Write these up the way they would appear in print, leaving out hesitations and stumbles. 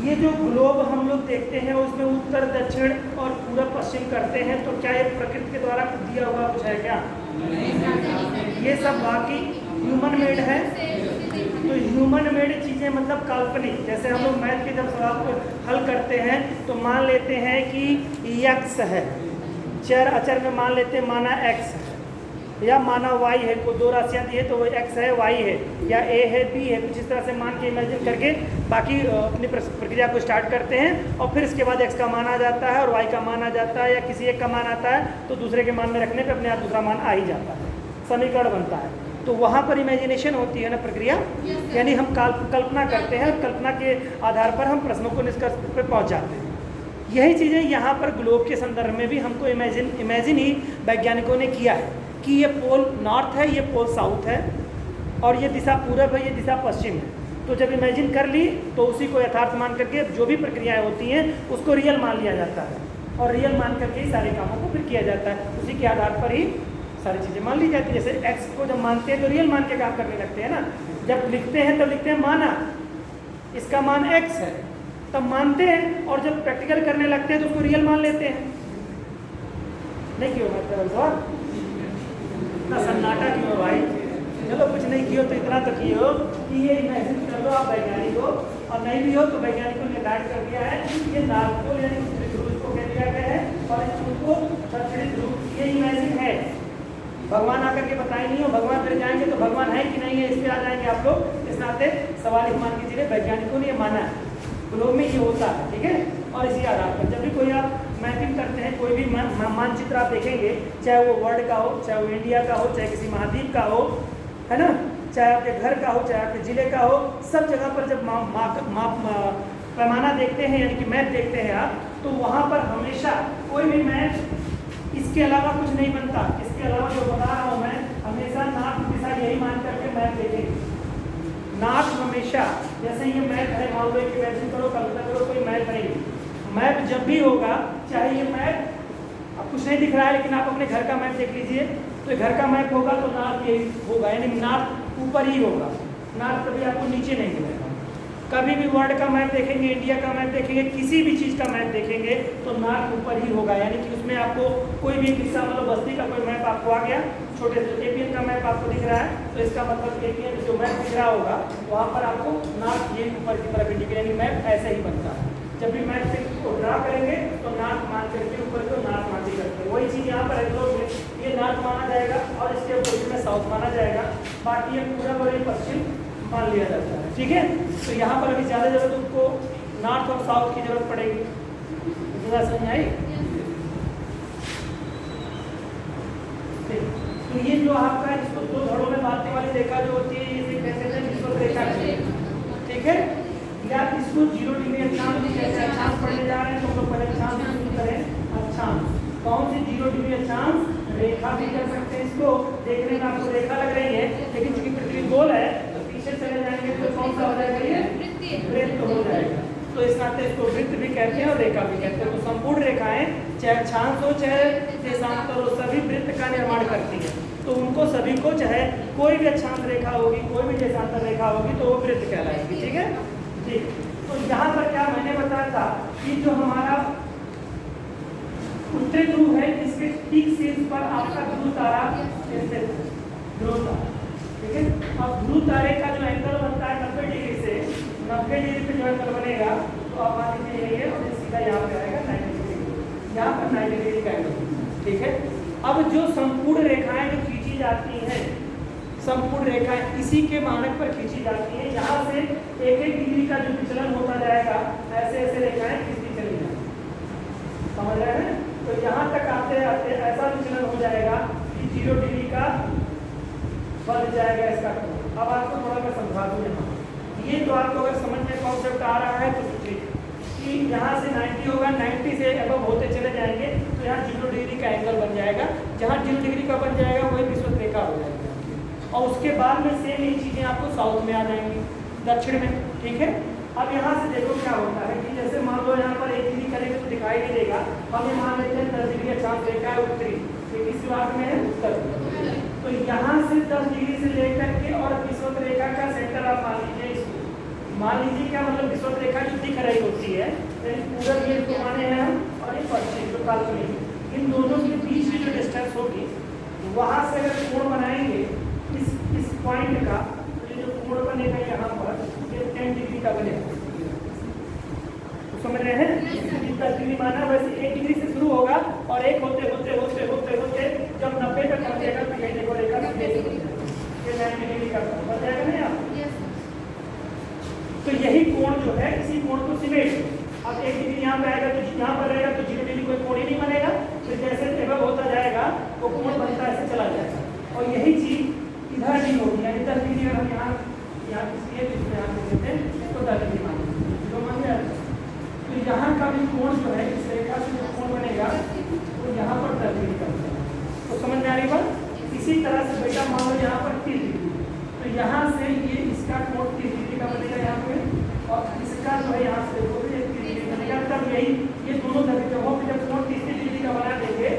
ये जो ग्लोब हम लोग देखते हैं उसमें उत्तर दक्षिण और पूरब पश्चिम करते हैं, तो क्या ये प्रकृति के द्वारा दिया हुआ कुछ है क्या? ये सब बाकी ह्यूमन मेड है। तो ह्यूमन मेड चीज़ें मतलब काल्पनिक, जैसे हम लोग मैथ के जब सवाल को हल करते हैं तो मान लेते हैं कि x है, चर अचर में मान लेते हैं माना x है या माना y है, कोई दो राशियाँ दी है तो वो x है y है या a है b है, कुछ इस तरह से मान के इमेजिन करके बाकी अपनी प्रक्रिया को स्टार्ट करते हैं और फिर इसके बाद x का मान आ जाता है और y का मान आ जाता है या किसी एक का मान आता है तो दूसरे के मान में रखने पे अपने आप दूसरा मान आ ही जाता है, समीकरण बनता है। तो वहाँ पर इमेजिनेशन होती है ना प्रक्रिया, यानी हम कल्पना करते हैं और कल्पना के आधार पर हम प्रश्नों को निष्कर्ष पर पहुँच जाते हैं। यही चीज़ें यहाँ पर ग्लोब के संदर्भ में भी हमको इमेजिन ही वैज्ञानिकों ने किया है कि ये पोल नॉर्थ है, ये पोल साउथ है और ये दिशा पूरब है, ये दिशा पश्चिम है। तो जब इमेजिन कर ली तो उसी को यथार्थ मान करके जो भी प्रक्रियाएं होती हैं उसको रियल मान लिया जाता है और रियल मान करके ही सारे कामों को फिर किया जाता है, उसी के आधार पर ही सारी चीज़ें मान ली जाती है। जैसे x को जब मानते हैं तो रियल मान के काम करने लगते हैं ना, जब लिखते हैं तब लिखते हैं माना इसका मान x है तब मानते हैं, और जब प्रैक्टिकल करने लगते हैं तो उसको रियल मान लेते हैं। नहीं क्यों मतलब इतना सन्नाटा क्यों भाई? चलो कुछ नहीं किया तो इतना तो किए कि ये इमेजिन कर लो आप वैज्ञानिक हो, और नहीं भी हो तो वैज्ञानिकों ने गाइड कर दिया है ये नॉर्थ पोल यानी उत्तरी ध्रुव को कह दिया गया है और इसको दक्षिणी ध्रुव ये इमेजिन है। भगवान आकर के बताए नहीं हो, भगवान फिर जाएंगे तो भगवान है कि नहीं है इस पर आ जाएंगे आप लोग। इस नाते सवाल ही मान कीजिए वैज्ञानिकों ने ये माना है, ग्लोब में ये होता है, ठीक है। और इसी आधार पर जब भी कोई आप मैपिंग करते हैं, कोई भी मानचित्र आप देखेंगे, चाहे वो वर्ल्ड का हो, चाहे वो इंडिया का हो, चाहे किसी महाद्वीप का हो, है ना, चाहे आपके घर का हो, चाहे आपके ज़िले का हो, सब जगह पर जब पैमाना देखते हैं यानी कि मैप देखते हैं आप, तो वहाँ पर हमेशा कोई भी मैप इसके अलावा कुछ नहीं बनता। इसके अलावा जो बता रहा हूँ मैं, हमेशा नॉर्थ दिशा यही मान करके मैप देखेंगे। नॉर्थ हमेशा, जैसे ये मैप है, मान लो एक इमेजिन करो, कल्पना करो कोई मैप है, मैप जब भी होगा, चाहे ये मैप अब कुछ नहीं दिख रहा है लेकिन आप अपने घर का मैप देख लीजिए, तो घर का मैप होगा तो नॉर्थ यही होगा, यानी नॉर्थ ऊपर ही होगा, नॉर्थ कभी आपको नीचे नहीं मिलेगा। कभी भी वर्ल्ड का मैप देखेंगे, इंडिया का मैप देखेंगे, किसी भी चीज़ का मैप देखेंगे तो नॉर्थ ऊपर ही होगा, यानी कि उसमें आपको कोई भी हिस्सा मतलब बस्ती का कोई मैप आपको आ गया, छोटे से एपीएन का मैप आपको दिख रहा है तो इसका मतलब एपीएन जो मैप दिख रहा होगा वहाँ पर आपको नॉर्थ ये ऊपर की तरफ इंडिकेट, यानी मैप ऐसे ही बनता है। जब भी मैप से को ड्रा करेंगे तो नॉर्थ मान करके ऊपर को नॉर्थ मान के करते हैं, वही चीज़ यहाँ पर है तो ये नॉर्थ माना जाएगा और इसके अपोजिट में साउथ माना जाएगा, बाकी ये पूरब और ये पश्चिम मान लिया जाता है, ठीक है। तो यहाँ पर अभी ज़्यादा जरूरत उनको नॉर्थ और साउथ की जरूरत पड़ेगी, ज़्यादा समझ आई? तो ये जो आपका इसको दो धड़ों में बांटने वाली रेखा जो होती है इसे कहते हैं विषुवत रेखा, ठीक है। या इसको 0 डिग्री अक्षांश भी कहते हैं। अक्षांश पढ़ने जा रहे हैं तो हम लोग पहले अक्षांश शुरू करें। अक्षांश कौन सी 0 डिग्री अक्षांश रेखा भी कर सकते हैं, इसको देखने में आपको रेखा लग रही है लेकिन चूंकि पृथ्वी गोल है तो पीछे चले जाएंगे तो कौन सा हो जाएगा, ये वृत्त हो जाएगा। तो इस नाते इसको वृत्त भी कहते हैं और रेखा भी कहते हैं। तो संपूर्ण रेखाएं चाहे अक्षांश हो चाहे देशांतर हो सभी वृत्त का निर्माण करती है, तो उनको सभी को चाहे कोई भी अक्षांश रेखा होगी कोई भी देशांतर रेखा होगी तो वो वृत्त कहलाएगी, ठीक है, ठीक। तो यहाँ पर क्या मैंने बताया था कि जो हमारा उत्तरी ध्रुव है इसके ठीक शीर्ष पर आपका ध्रुव तारा स्थित है, ध्रुव तारा, ठीक है। अब ध्रुव तारे का जो एंगल बनता है 90 डिग्री से, 90 डिग्री पे जो एंगल बनेगा तो आप मान लीजिए यही है और सीधा यहाँ पे आएगा 90 डिग्री, यहाँ पर 90 डिग्री का एंगल, ठीक है। अब जो संपूर्ण रेखाएं जो खींची जाती हैं, संपूर्ण रेखाएं इसी के मानक पर खींची जाती हैं, यहाँ से 1-1 डिग्री का जो विचलन होता जाएगा ऐसे ऐसे रेखाएं खींचती चली जाएंगी, समझ रहे हैं। तो यहाँ तक आते आते ऐसा विचलन हो जाएगा कि 0 डिग्री का बन जाएगा इसका कोण। अब आपको थोड़ा मैं समझा दूँ, यहाँ ये तो आपको अगर समझ में कॉन्सेप्ट आ रहा है तो ठीक कि यहाँ से 90 होगा, 90 से अब होते चले जाएंगे तो यहाँ 0 डिग्री का एंगल बन जाएगा, जहाँ 0 डिग्री का बन जाएगा वही विषुवत रेखा हो जाएगा। और उसके बाद में सेम ये चीज़ें आपको साउथ में आ जाएंगी, दक्षिण में, ठीक है। अब यहाँ से देखो क्या होता है कि जैसे मान लो यहाँ पर 1 डिग्री करेंगे तो दिखाई नहीं देगा, हम ये मान लेते हैं 10 डिग्री अक्षांश रेखा है उत्तरी, तो किस भाग में है, उत्तर। तो यहाँ से 10 डिग्री से लेकर के और विषुवत रेखा का सेंटर आप मान लीजिए इसको, मान लीजिए क्या मतलब विषुवत रेखा जो दिख रही होती कैलकुलेट इन दोनों के बीच की जो डिस्टेंस होगी वहाँ से अगर कोण बनाएंगे इस पॉइंट का, तो ये जो कोण बनेगा यहाँ पर ये 10 डिग्री का बनेगा। तो समझ रहे हैं? 10 डिग्री माना वैसे 1 डिग्री से शुरू होगा और एक होते होते होते होते होते जब 90 तक पहुँचेगा तो ये देखो रेखा ये 90 डिग्री का बन जाएगा नहीं आप। तो यही कोण जो है इसी कोण को सिमेट, अब 1 डिग्री यहाँ पे आएगा तो यहाँ पर रहेगा तो 0 डिग्री कोई कोण ही नहीं बनेगा। फिर जैसे टेबल होता जाएगा वो कोण बनता ऐसे चला जाएगा। और यही चीज इधर भी होगी, यानी 10 डिग्री अगर हम यहाँ इसलिए यहाँ पे देते हैं तो 10 डिग्री मान तो मान लिया। तो यहाँ का भी कोण जो है इस रेखा से जो कोण बनेगा वो यहाँ पर 10 डिग्री का बनेगा। तो समझ में आ रही बात? इसी तरह से बेटा मान लो यहाँ पर 30 डिग्री, तो यहाँ से ये इसका कोण 30 डिग्री का बनेगा यहाँ पे, और इसका जो है यहाँ से देखो 30 डिग्री बनेगा। तब यही ये दोनों जगहों पे जब कोण 30 डिग्री का बना देंगे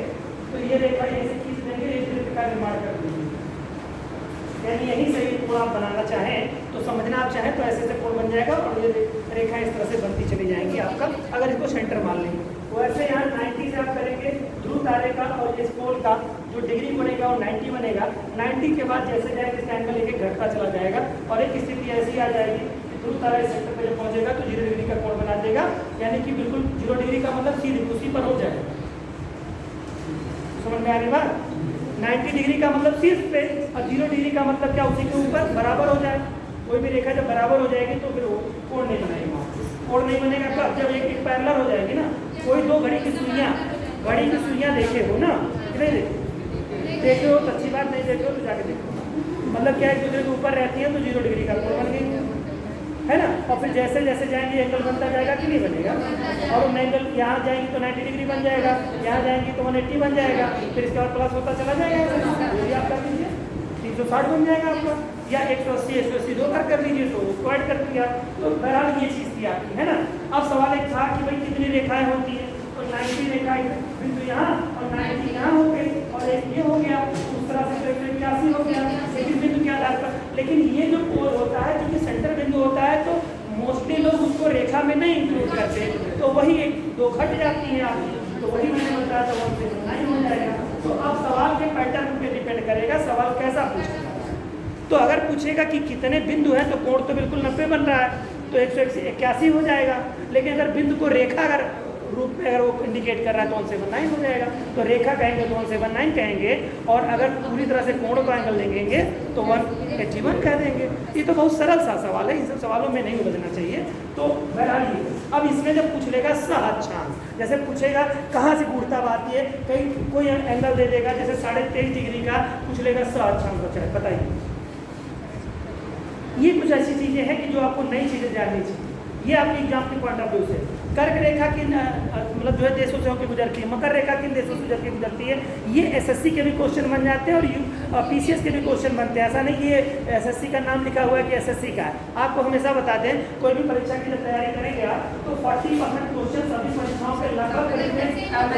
तो ये रेखा ऐसे खींच देंगे, एक वृत्त का निर्माण कर देंगे। यानी यही से कोण आप बनाना चाहें तो समझना आप चाहें तो ऐसे कोण बन जाएगा और ये रेखा इस तरह से बनती चली जाएंगी आपका, अगर इसको सेंटर मान लेंगे। वैसे यहाँ 90 से आप करेंगे ध्रुव तारे का और इस पोल का जो डिग्री बनेगा वो 90 बनेगा। 90 के बाद जैसे जाएगा इस एंगल लेके घटता चला जाएगा और एक स्थिति ऐसी आ जाएगी कि ध्रुव तारा इस सेंटर पे जब पहुंचेगा तो 0 डिग्री का कोण बना देगा, यानी कि बिल्कुल 0 डिग्री का मतलब सीधे उसी पर हो जाएगा। समझ में आ रही बात? 90 डिग्री का मतलब शीर्ष पे और 0 डिग्री का मतलब क्या उसी के ऊपर बराबर हो जाए। कोई भी रेखा जब बराबर हो जाएगी तो फिर वो कोण नहीं बनेगा। कोण नहीं बनेगा कब? जब एक पैरेलल हो जाएगी ना। कोई दो घड़ी की सुइयां देखे हो ना, नहीं देखे हो तो अच्छी बात, नहीं देखे हो तो जाके देखो। मतलब क्या एक दूसरे के ऊपर रहती है तो 0 डिग्री का कोण बन गई है ना। और फिर जैसे जैसे जाएंगे एंगल बनता जाएगा कि नहीं बनेगा। और एंगल यहाँ जाएंगी तो 90 डिग्री बन जाएगा, यहाँ जाएंगी तो 180 बन जाएगा, फिर इसके बाद प्लस होता चला जाएगा। ये आप कर लीजिए 360 बन जाएगा आपका, या 180 180 दो कर लीजिए तो उसको ऐड कर दिया। तो बहरहाल ये चीज़ थी आपकी, है ना। अब सवाल एक था कि भाई कितनी रेखाएं होती हैं, तो 90 रेखाएं बिंदु यहाँ और 90 यहाँ हो गई और एक ये हो गया, उस तरह से 81 हो गया लेकिन बिंदु के आधार पर। लेकिन ये जो पोल होता है जो कि सेंटर बिंदु होता है तो मोस्टली लोग उसको रेखा में नहीं इंक्लूड करते, तो वही एक दो घट जाती है आपकी, तो वही मैंने बताया तो 1 से 9 हो जाएगा। तो अब सवाल के पैटर्न पे डिपेंड करेगा सवाल कैसा पूछेगा। तो अगर पूछेगा कि कितने बिंदु हैं तो कोण तो बिल्कुल 90 बन रहा है तो 181 हो जाएगा। लेकिन अगर बिंदु को रेखा अगर रूप में अगर वो इंडिकेट कर रहा है तो 179 हो जाएगा। तो रेखा कहेंगे तो 179 कहेंगे, और अगर पूरी तरह से कोण का एंगल देंगे तो 181 कह देंगे। ये तो बहुत सरल सा सवाल है, इन सब सवालों में नहीं उलझना चाहिए। तो बहरहाल ये अब इसमें जब पूछ लेगा सहअक्षांश, जैसे पूछेगा कहाँ से गुणता आती है, कहीं कोई एंगल दे देगा जैसे 23.5 डिग्री का पूछ लेगा सहअक्षांश बचा है, बताइए। ये कुछ ऐसी चीज़ें हैं कि जो आपको नई चीज़ें जाननी चाहिए। ये आपके एग्जाम के पॉइंट ऑफ व्यू से कर्क रेखा किन मतलब जो है देशों से होकर गुजरती है, मकर रेखा किन देशों से गुजर के गुजरती है, ये एसएससी के भी क्वेश्चन बन जाते हैं और पीसीएस के भी क्वेश्चन बनते हैं। ऐसा नहीं कि ये एसएससी का नाम लिखा हुआ है कि एसएससी का है। आपको हमेशा बता दें कोई भी परीक्षा की जब तैयारी करेंगे आप तो 40% क्वेश्चन सभी परीक्षाओं के लगभग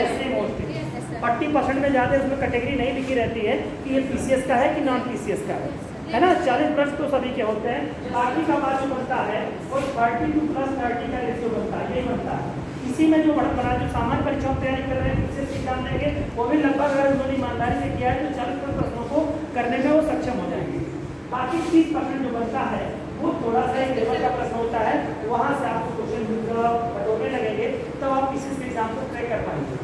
ऐसे होते हैं। 40% में ज़्यादा उसमें कैटेगरी नहीं लिखी रहती है कि ये पीसीएस का है कि नॉन पीसीएस का है ना। 40 प्रश्न तो सभी के होते हैं, बाकी का बात जो बनता है वो 32+30 का रेशियो बनता है, यही बनता है। इसी में जो बड़ा जो सामान्य परीक्षाओं की तैयारी कर रहे हैं पीसीएस की एग्जाम देंगे वो भी लगभग अगर उन्होंने ईमानदारी से किया है तो 40 प्रश्नों को करने में वो सक्षम हो जाएंगे। बाकी 30% जो बनता है वो थोड़ा सा एक लेवल का प्रश्न होता है, वहाँ से आपको क्वेश्चन बटोरने लगेंगे तब आप पीसीएस के एग्जाम को क्रैक कर पाएंगे।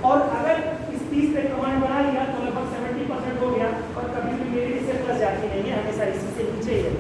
और अगर इस 30 पे कमांड बना लिया तो लगभग 70% हो गया, और कभी भी मेरी इससे प्लस जाती नहीं है, हमेशा इसी से नीचे ही है।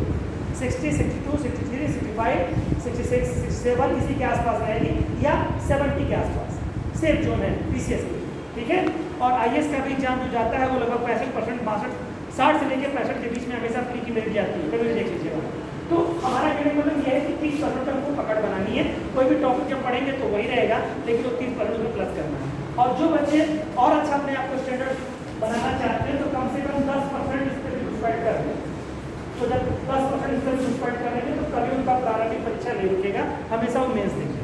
60, 62, 63, 65, 66, 67 इसी के आसपास रहेगी या 70 के आसपास, सेफ जोन है पीसीएस की, ठीक है। और आईएएस का भी एग्जाम जो जाता है वो लगभग 65%, 60 से लेकर 65 के बीच में हमेशा प्री की मेरिट जाती है, कभी भी देख लीजिएगा। तो हमारा कहने का मतलब यह है कि 30% तक को पकड़ बनानी है। कोई भी टॉपिक जब पढ़ेंगे तो वही रहेगा, लेकिन वो 30% में प्लस करना है। और जो बच्चे और अच्छा अपने आप को स्टैंडर्ड बनाना चाहते हैं तो कम से कम 10% इस पर घुसपैठ कर दें। तो जब 10% इस पर घुसपैठ करेंगे तो कभी उनका प्रारंभिक परीक्षा नहीं रुकेगा, हमेशा वो मेंस देंगे।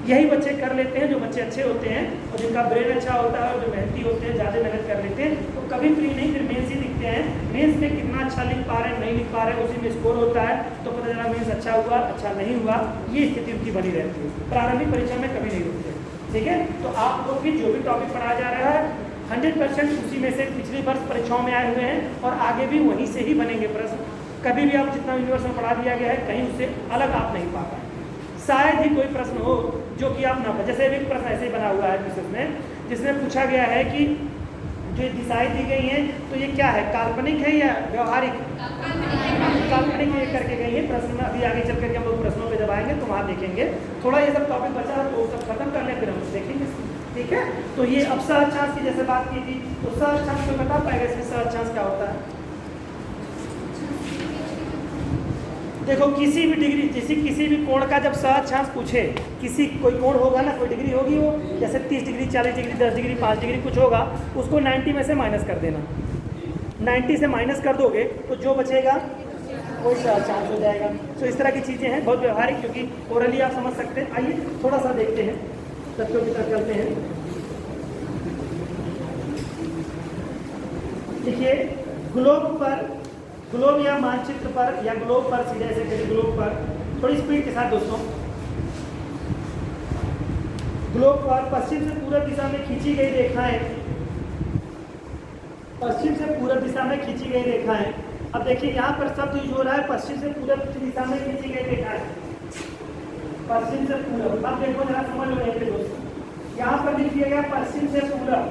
यही बच्चे कर लेते हैं जो बच्चे अच्छे होते हैं और जिनका ब्रेन अच्छा होता है और जो मेहनती होते हैं, ज़्यादा मेहनत कर लेते हैं, तो कभी प्री नहीं फिर मेंस ही दिखते हैं। मेंस में कितना अच्छा लिख पा रहे हैं नहीं लिख पा रहे हैं उसी में स्कोर होता है, तो पता चला मेंस अच्छा हुआ अच्छा नहीं हुआ, ये स्थिति उनकी बनी रहती है। प्रारंभिक परीक्षा में कभी नहीं रुकते। ठीक है। तो आप लोग भी जो भी टॉपिक पढ़ाया जा रहा है 100% उसी में से पिछले वर्ष परीक्षाओं में आए हुए हैं और आगे भी वहीं से ही बनेंगे प्रश्न। कभी भी आप जितना यूनिवर्स में पढ़ा दिया गया है कहीं उससे अलग आप नहीं पा पाए। शायद ही कोई प्रश्न हो जो कि आप ना, जैसे एक प्रश्न ऐसे ही बना हुआ है विशेष में, जिसमें पूछा गया है कि जो दिशाएं दी गई हैं तो ये क्या है, काल्पनिक है या व्यवहारिक? काल्पनिक ये करके गई है प्रश्न में। अभी आगे चल करके हम लोग प्रश्नों पे जब आएंगे तो वहाँ देखेंगे। थोड़ा ये सब टॉपिक बचा है तो सब खत्म कर लें फिर हम देखेंगे, ठीक है। तो ये अब सहअक्षांश की जैसे बात की थी, तो सहअक्षांश को बता पाएगा इसमें सहअक्षांश क्या होता है? देखो किसी भी डिग्री, जैसे किसी भी कोण का जब सहअक्षांश पूछे, किसी कोई कोण होगा ना, कोई डिग्री होगी वो, जैसे 30 डिग्री 40 डिग्री 10 डिग्री 5 डिग्री कुछ होगा, उसको 90 में से माइनस कर देना। 90 से माइनस कर दोगे तो जो बचेगा वही सहअक्षांश हो जाएगा। तो इस तरह की चीज़ें हैं, बहुत व्यवहारिक, क्योंकि ओरली आप समझ सकते हैं। आइए थोड़ा सा देखते हैं, तथ्यों की तरफ चलते हैं। देखिए ग्लोब पर, ग्लोब या मानचित्र पर या ग्लोब पर, सीधे ऐसे करिए ग्लोब पर, थोड़ी स्पीड के साथ दोस्तों। ग्लोब पर पश्चिम से पूर्व दिशा में खींची गई रेखाएं, पश्चिम से पूर्व दिशा में खींची गई रेखाएं। अब देखिए यहाँ पर शब्द यूज हो रहा है पश्चिम से पूर्व दिशा में खींची गई रेखाएं, पश्चिम से पूर्व। अब देखो जरा समझ लो यहाँ पे दोस्तों, यहाँ पर लिख दिया गया पश्चिम से पूर्व,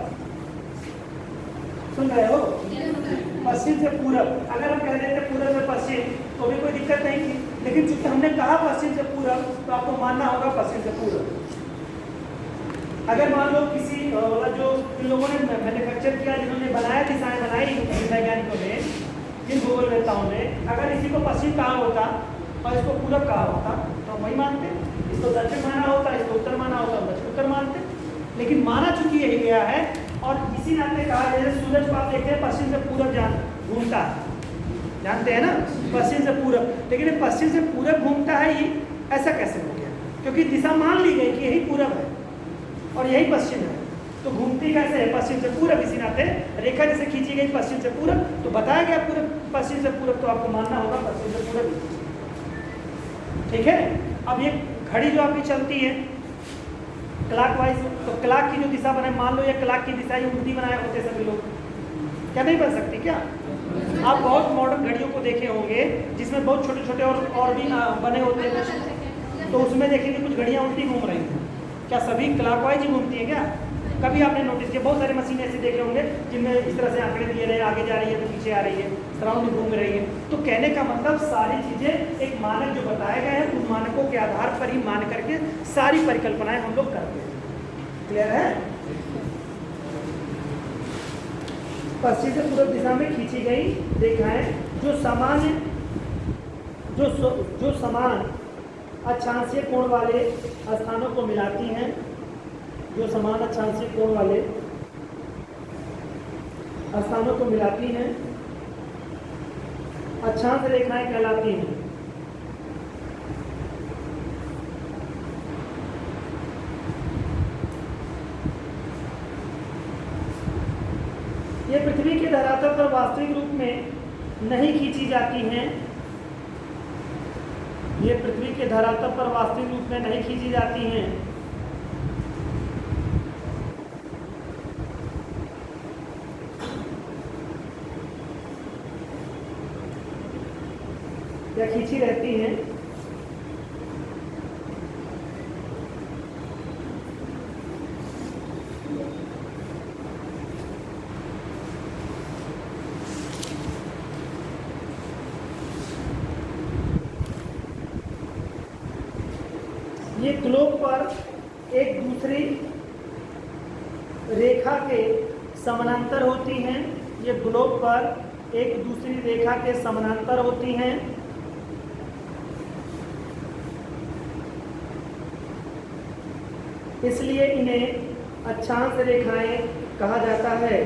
सुन रहे हो? पश्चिम से पूरब। अगर हम कह देते पूरब से पश्चिम तो भी कोई दिक्कत नहीं थी, लेकिन चूंकि हमने कहा पश्चिम से पूरब तो आपको मानना होगा पश्चिम से पूरब। अगर मान लो किसी जो इन लोगों ने मैन्युफैक्चर किया, जिन्होंने बनाया, दिशाएं बनाई वैज्ञानिकों ने, जिन भूगोलवेताओं ने, अगर इसी को पश्चिम कहा होता और इसको पूरब कहा होता तो हम वही मानते, इसको दक्षिण माना होता, इसको उत्तर माना होता, दक्षिण उत्तर मानते। लेकिन माना चूंकि यही गया है और इसी नाते कहा, जैसे सूरज को आप देखते हैं पश्चिम से पूरब घूमता है, जानते हैं ना, पश्चिम से पूरब। लेकिन पश्चिम से पूरब घूमता है, ये ऐसा कैसे हो गया? क्योंकि दिशा मान ली गई कि यही पूरब है और यही पश्चिम है, तो घूमती कैसे है पश्चिम से पूरब? इसी नाते रेखा जैसे खींची गई पश्चिम से पूरब, तो बताया गया पूरब, पश्चिम से पूरब, तो आपको मानना होगा पश्चिम से पूरब, ठीक है। अब ये घड़ी जो आपकी चलती है क्लॉकवाइज, तो क्लॉक की जो दिशा बनाए, मान लो ये क्लॉक की दिशा ये उल्टी बनाए होते सभी लोग, क्या नहीं बन सकती क्या? आप बहुत मॉडर्न घड़ियों को देखे होंगे जिसमें बहुत छोटे छोटे और भी बने होते हैं, तो उसमें देखेंगे कुछ घड़ियाँ उल्टी घूम रही हैं। क्या सभी क्लॉकवाइज ही घूमती है क्या? कभी आपने नोटिस किया? बहुत सारे मशीनें ऐसे देखे होंगे जिनमें इस तरह से आंकड़े दिए रहे, आगे जा रही है तो पीछे आ रही है, सराउंड घूम रही है। तो कहने का मतलब सारी चीज़ें एक मानक जो बताए गए हैं उन मानकों के आधार पर ही मान करके सारी परिकल्पनाएं हम लोग करते हैं। क्लियर है? पश्चिम से पूर्व दिशा में खींची गई रेखाएं जो सामान्य जो समान अक्षांशीय कोण वाले स्थानों को मिलाती हैं, जो समान अक्षांशीय कोण वाले स्थानों को मिलाती हैं, अक्षांश रेखाएं कहलाती हैं। ये पृथ्वी के धरातल पर वास्तविक रूप में नहीं खींची जाती हैं, ये पृथ्वी के धरातल पर वास्तविक रूप में नहीं खींची जाती हैं, या खींची रहती हैं। ये ग्लोब पर एक दूसरी रेखा के समानांतर होती हैं, ये ग्लोब पर एक दूसरी रेखा के समानांतर होती हैं। इसलिए इन्हें अक्षांश रेखाएं कहा जाता है।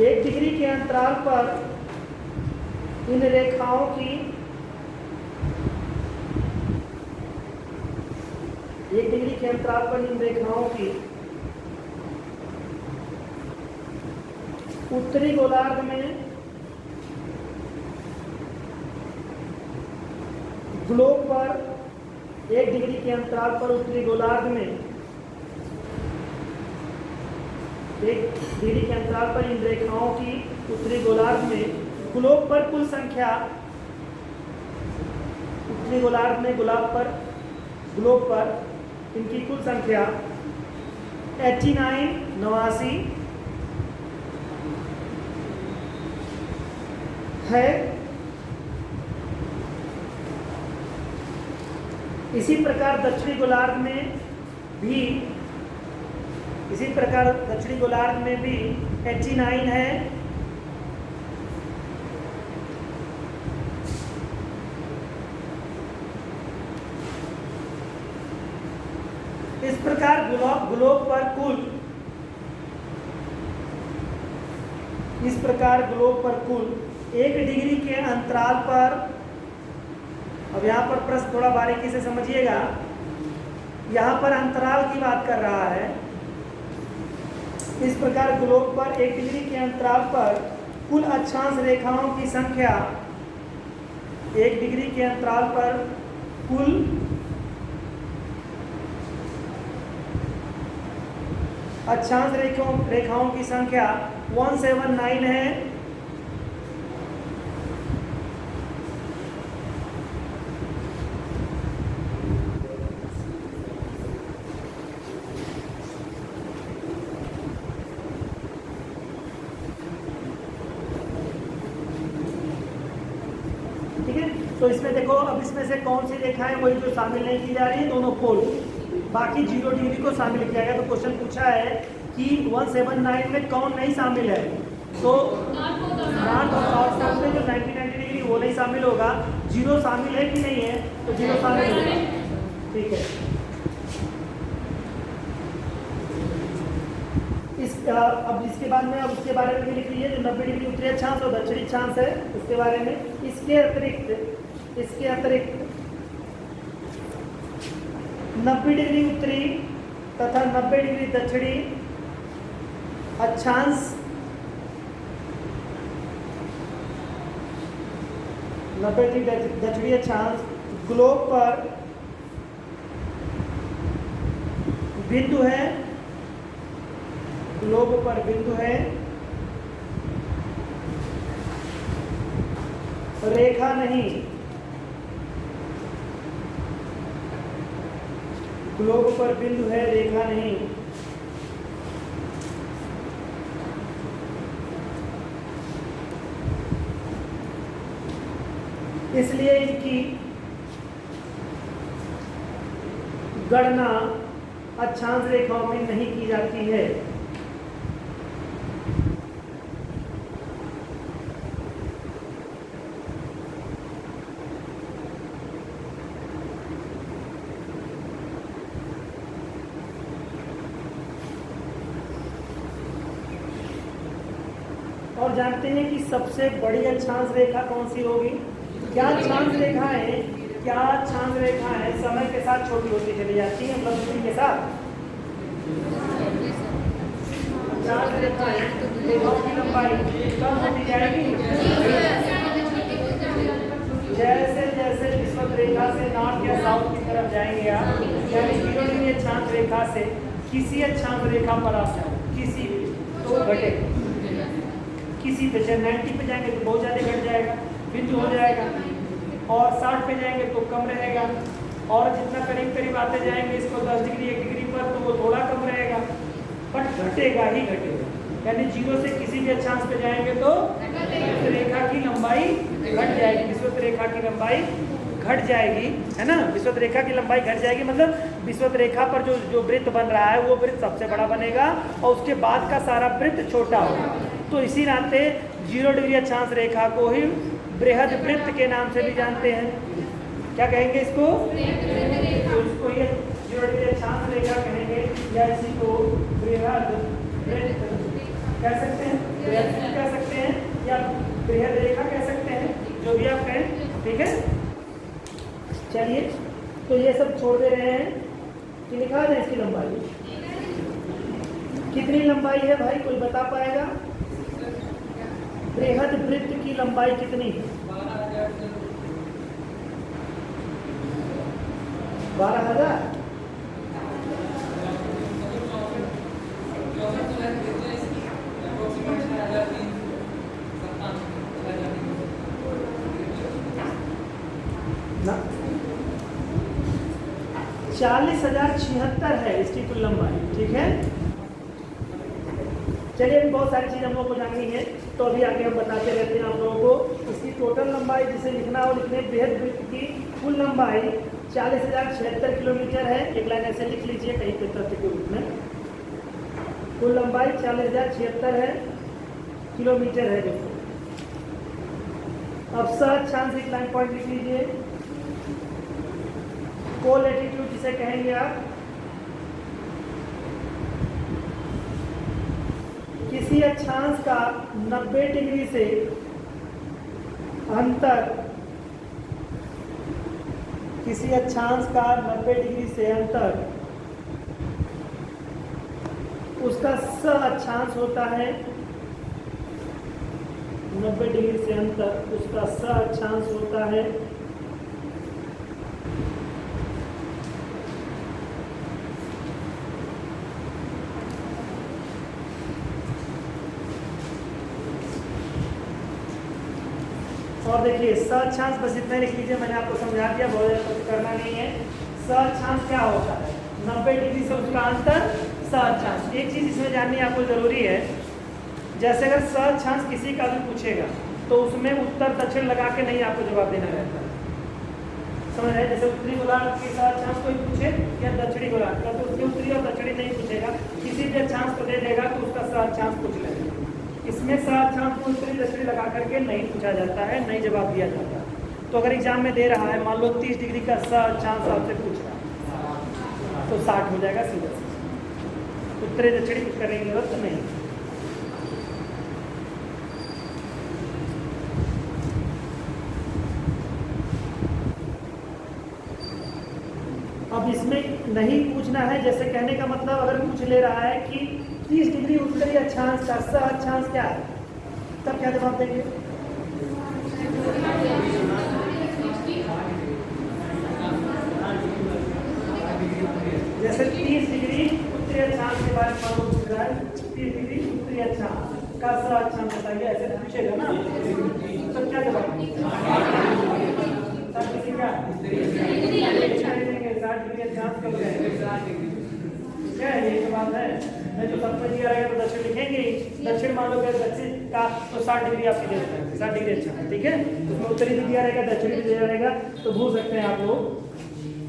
एक डिग्री के अंतराल पर इन रेखाओं की एक डिग्री के अंतराल पर इन रेखाओं की उत्तरी गोलार्ध में ग्लोब पर 1 डिग्री के अंतराल पर उत्तरी गोलार्ध में 1 डिग्री के अंतराल पर इन रेखाओं की उत्तरी गोलार्ध में ग्लोब पर कुल संख्या, उत्तरी गोलार्ध में ग्लोब पर इनकी कुल संख्या 89 है। इसी प्रकार दक्षिणी गोलार्ध में भी 89 है। इस प्रकार ग्लोब पर कुल 1 डिग्री के अंतराल पर, अब यहाँ पर प्रश्न थोड़ा बारीकी से समझिएगा, यहाँ पर अंतराल की बात कर रहा है। इस प्रकार ग्लोब पर 1 डिग्री के अंतराल पर कुल अक्षांश रेखाओं की संख्या, 1 डिग्री के अंतराल पर कुल अक्षांश रेखाओं की संख्या 179 है। ठीक है, तो इसमें देखो, अब इसमें से कौन सी रेखा है वही जो शामिल नहीं की जा रही है, दोनों पोल, बाकी 0 डिग्री को शामिल किया गया। तो क्वेश्चन पूछा है कि 179 में कौन नहीं शामिल है, तो नॉर्थ और साउथ में जो 90 डिग्री वो नहीं शामिल होगा। 0 शामिल है कि नहीं है, तो 0 शामिल है। ठीक है, अब इसके बाद में अब उसके बारे में भी लिख लीजिए, जो 90 डिग्री उत्तरी अक्षांश और दक्षिणी अक्षांश है उसके बारे में। इसके अतिरिक्त 90 डिग्री उत्तरी तथा 90 डिग्री दक्षिणी अक्षांश, 90 डिग्री दक्षिणी अक्षांश ग्लोब पर बिंदु है, ग्लोब पर बिंदु है, रेखा नहीं। ग्लोब पर बिंदु है, रेखा नहीं। इसलिए इनकी गणना अक्षांश रेखाओं में नहीं की जाती है। और जानते हैं कि सबसे बड़ी अक्षांश रेखा कौन सी होगी? क्या अक्षांश रेखाएं समय के साथ छोटी होती चली जाती हैं, मतलब दूरी के साथ। अक्षांश रेखाएं रेखाओं की लंबाई कम होती जाएगी जैसे जैसे विषुवत रेखा से नॉर्थ या साउथ की तरफ जाएंगे आप, यानी 0 डिग्री अक्षांश रेखा से किसी अक्षांश रेखा पर आप जाओ, किसी भी, तो घटेगा। किसी पे 90 पे जाएंगे तो बहुत ज़्यादा घट जाएगा, बिंदु हो जाएगा, और 60 पे जाएंगे तो कम रहेगा, और जितना करीब करीब आते जाएंगे इसको 10 डिग्री 1 डिग्री पर तो वो थोड़ा कम रहेगा, बट घटेगा ही घटेगा। यानी 0 से किसी भी अक्षांश पे जाएंगे तो विषुवत रेखा की लंबाई घट जाएगी, विषुवत रेखा की लंबाई घट जाएगी, है ना। विषुवत रेखा की लंबाई घट जाएगी, मतलब विषुवत रेखा पर जो वृत्त बन रहा है वो वृत्त सबसे बड़ा बनेगा और उसके बाद का सारा वृत्त छोटा होगा। तो इसी नाते 0 डिग्री अक्षांश रेखा को ही बृहद वृत्त के नाम से भी जानते हैं। क्या कहेंगे इसको? तो इसको ये 0 डिग्री अक्षांश रेखा कहेंगे, या इसी को बृहद वृत्त कह सकते हैं, बृहद वृत्त कह सकते हैं, या बृहद रेखा कह सकते हैं, जो भी आप कहें। ठीक है, चलिए, तो ये सब छोड़ दे रहे हैं कि लिखा दें इसकी लंबाई। कितनी लंबाई है भाई, कोई बता पाएगा? बृहद वृत्त की लंबाई कितनी है? 12,000। ना 40,076 है इसकी कुल लंबाई। ठीक है, चलिए अभी बहुत सारी चीज़ हम लोग को जाननी है, तो अभी आगे हम बताते रहते हैं आप लोगों को। इसकी टोटल लंबाई जिसे लिखना हो लिखने, बृहद वृत्त की कुल लंबाई 40,076 किलोमीटर है। एक लाइन ऐसे लिख लीजिए कहीं पे तथ्य के रूप में। कुल लंबाई 40,076 है किलोमीटर है दोस्तों। अब सहज छांस एक लाइन पॉइंट लिख लीजिए। कोल एटीट्यूड जिसे कहेंगे आप, किसी अक्षांश का 90 डिग्री से अंतर, किसी अक्षांश का 90 डिग्री से अंतर उसका सह अक्षांश होता है। 90 डिग्री से अंतर उसका सह अक्षांश होता है और देखिए सहअक्षांश बस इतना लिख लीजिए, मैंने आपको समझा दिया, बहुत ज़्यादा कुछ करना नहीं है। सहअक्षांश क्या होता है? 90 डिग्री से उसका अंतर सहअक्षांश। एक चीज़ इसमें जाननी आपको ज़रूरी है, जैसे अगर सहअक्षांश किसी का भी पूछेगा तो उसमें उत्तर दक्षिण लगा के नहीं आपको जवाब देना रहता है, समझ रहे हैं? जैसे उत्तरी गोलार्ध के सहअक्षांश कोई पूछे या दक्षिणी गोलार्ध का, तो उसके उत्तरी और दक्षिणी नहीं पूछेगा, किसी भी अक्षांश को दे देगा तो उसका सहअक्षांश पूछ लेगा। इसमें सहअक्षांश को उत्तरी दक्षिणी लगा करके नहीं पूछा जाता है, नहीं जवाब दिया जाता। तो अगर एग्जाम में दे रहा है, मान लो 30 डिग्री का सहअक्षांश आपसे पूछ रहा है तो 60 हो जाएगा सीधा सीधा, उत्तरी दक्षिणी कुछ करने की जरूरत नहीं। अब इसमें नहीं पूछना है, जैसे कहने का मतलब अगर पूछ ले रहा है कि 30 डिग्री उत्तरी अक्षांश का सहअक्षांश क्या है, तब क्या जवाब देंगे? जैसे 30 डिग्री उत्तरी अक्षांश के बारे में पूछ रहा है, 30 डिग्री उत्तरी अक्षांश का सहअक्षांश बताइए, ऐसे पूछेगा ना, तब क्या जवाब? तब किसी का 60 डिग्री अक्षांश कब है? क्या है ये बात है? नहीं तो सब में दिया रहेगा तो दक्षिण लिखेंगे, दक्षिण मान लो दक्षिण का तो 60 डिग्री आपकी दे सकते हैं, 60 डिग्री अच्छा है, ठीक है। उसमें उत्तरी भी दिया रहेगा, दक्षिणी भी दिया रहेगा, तो भूल सकते हैं आप लोग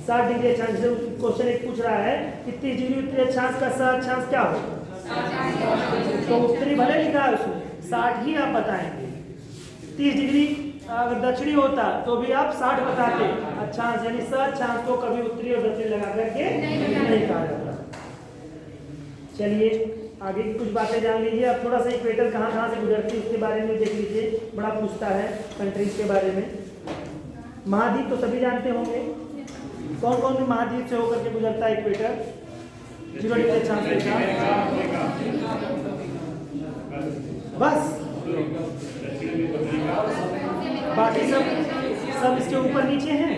60 डिग्री अक्षांश। से क्वेश्चन एक पूछ रहा है कि 30 डिग्री उत्तरी अक्षांश का सहअक्षांश क्या होगा, तो उत्तरी भले लिखा है उसमें 60 ही आप बताएंगे। 30 डिग्री अगर दक्षिणी होता तो भी आप 60 बताते, अक्षांश यानी सहअक्षांश को कभी उत्तरी और दक्षिणी लगा करके नहीं कहा जाता। चलिए आगे कुछ बातें जान लीजिए। अब थोड़ा सा इक्वेटर कहाँ कहाँ से गुजरती है उसके बारे में देख लीजिए, बड़ा पूछता है कंट्रीज के बारे में। महाद्वीप तो सभी जानते होंगे, कौन कौन से महाद्वीप से होकर के गुजरता है इक्वेटर? 0 डिग्री अक्षांश रेखा, बस बाकी सब इसके ऊपर नीचे हैं।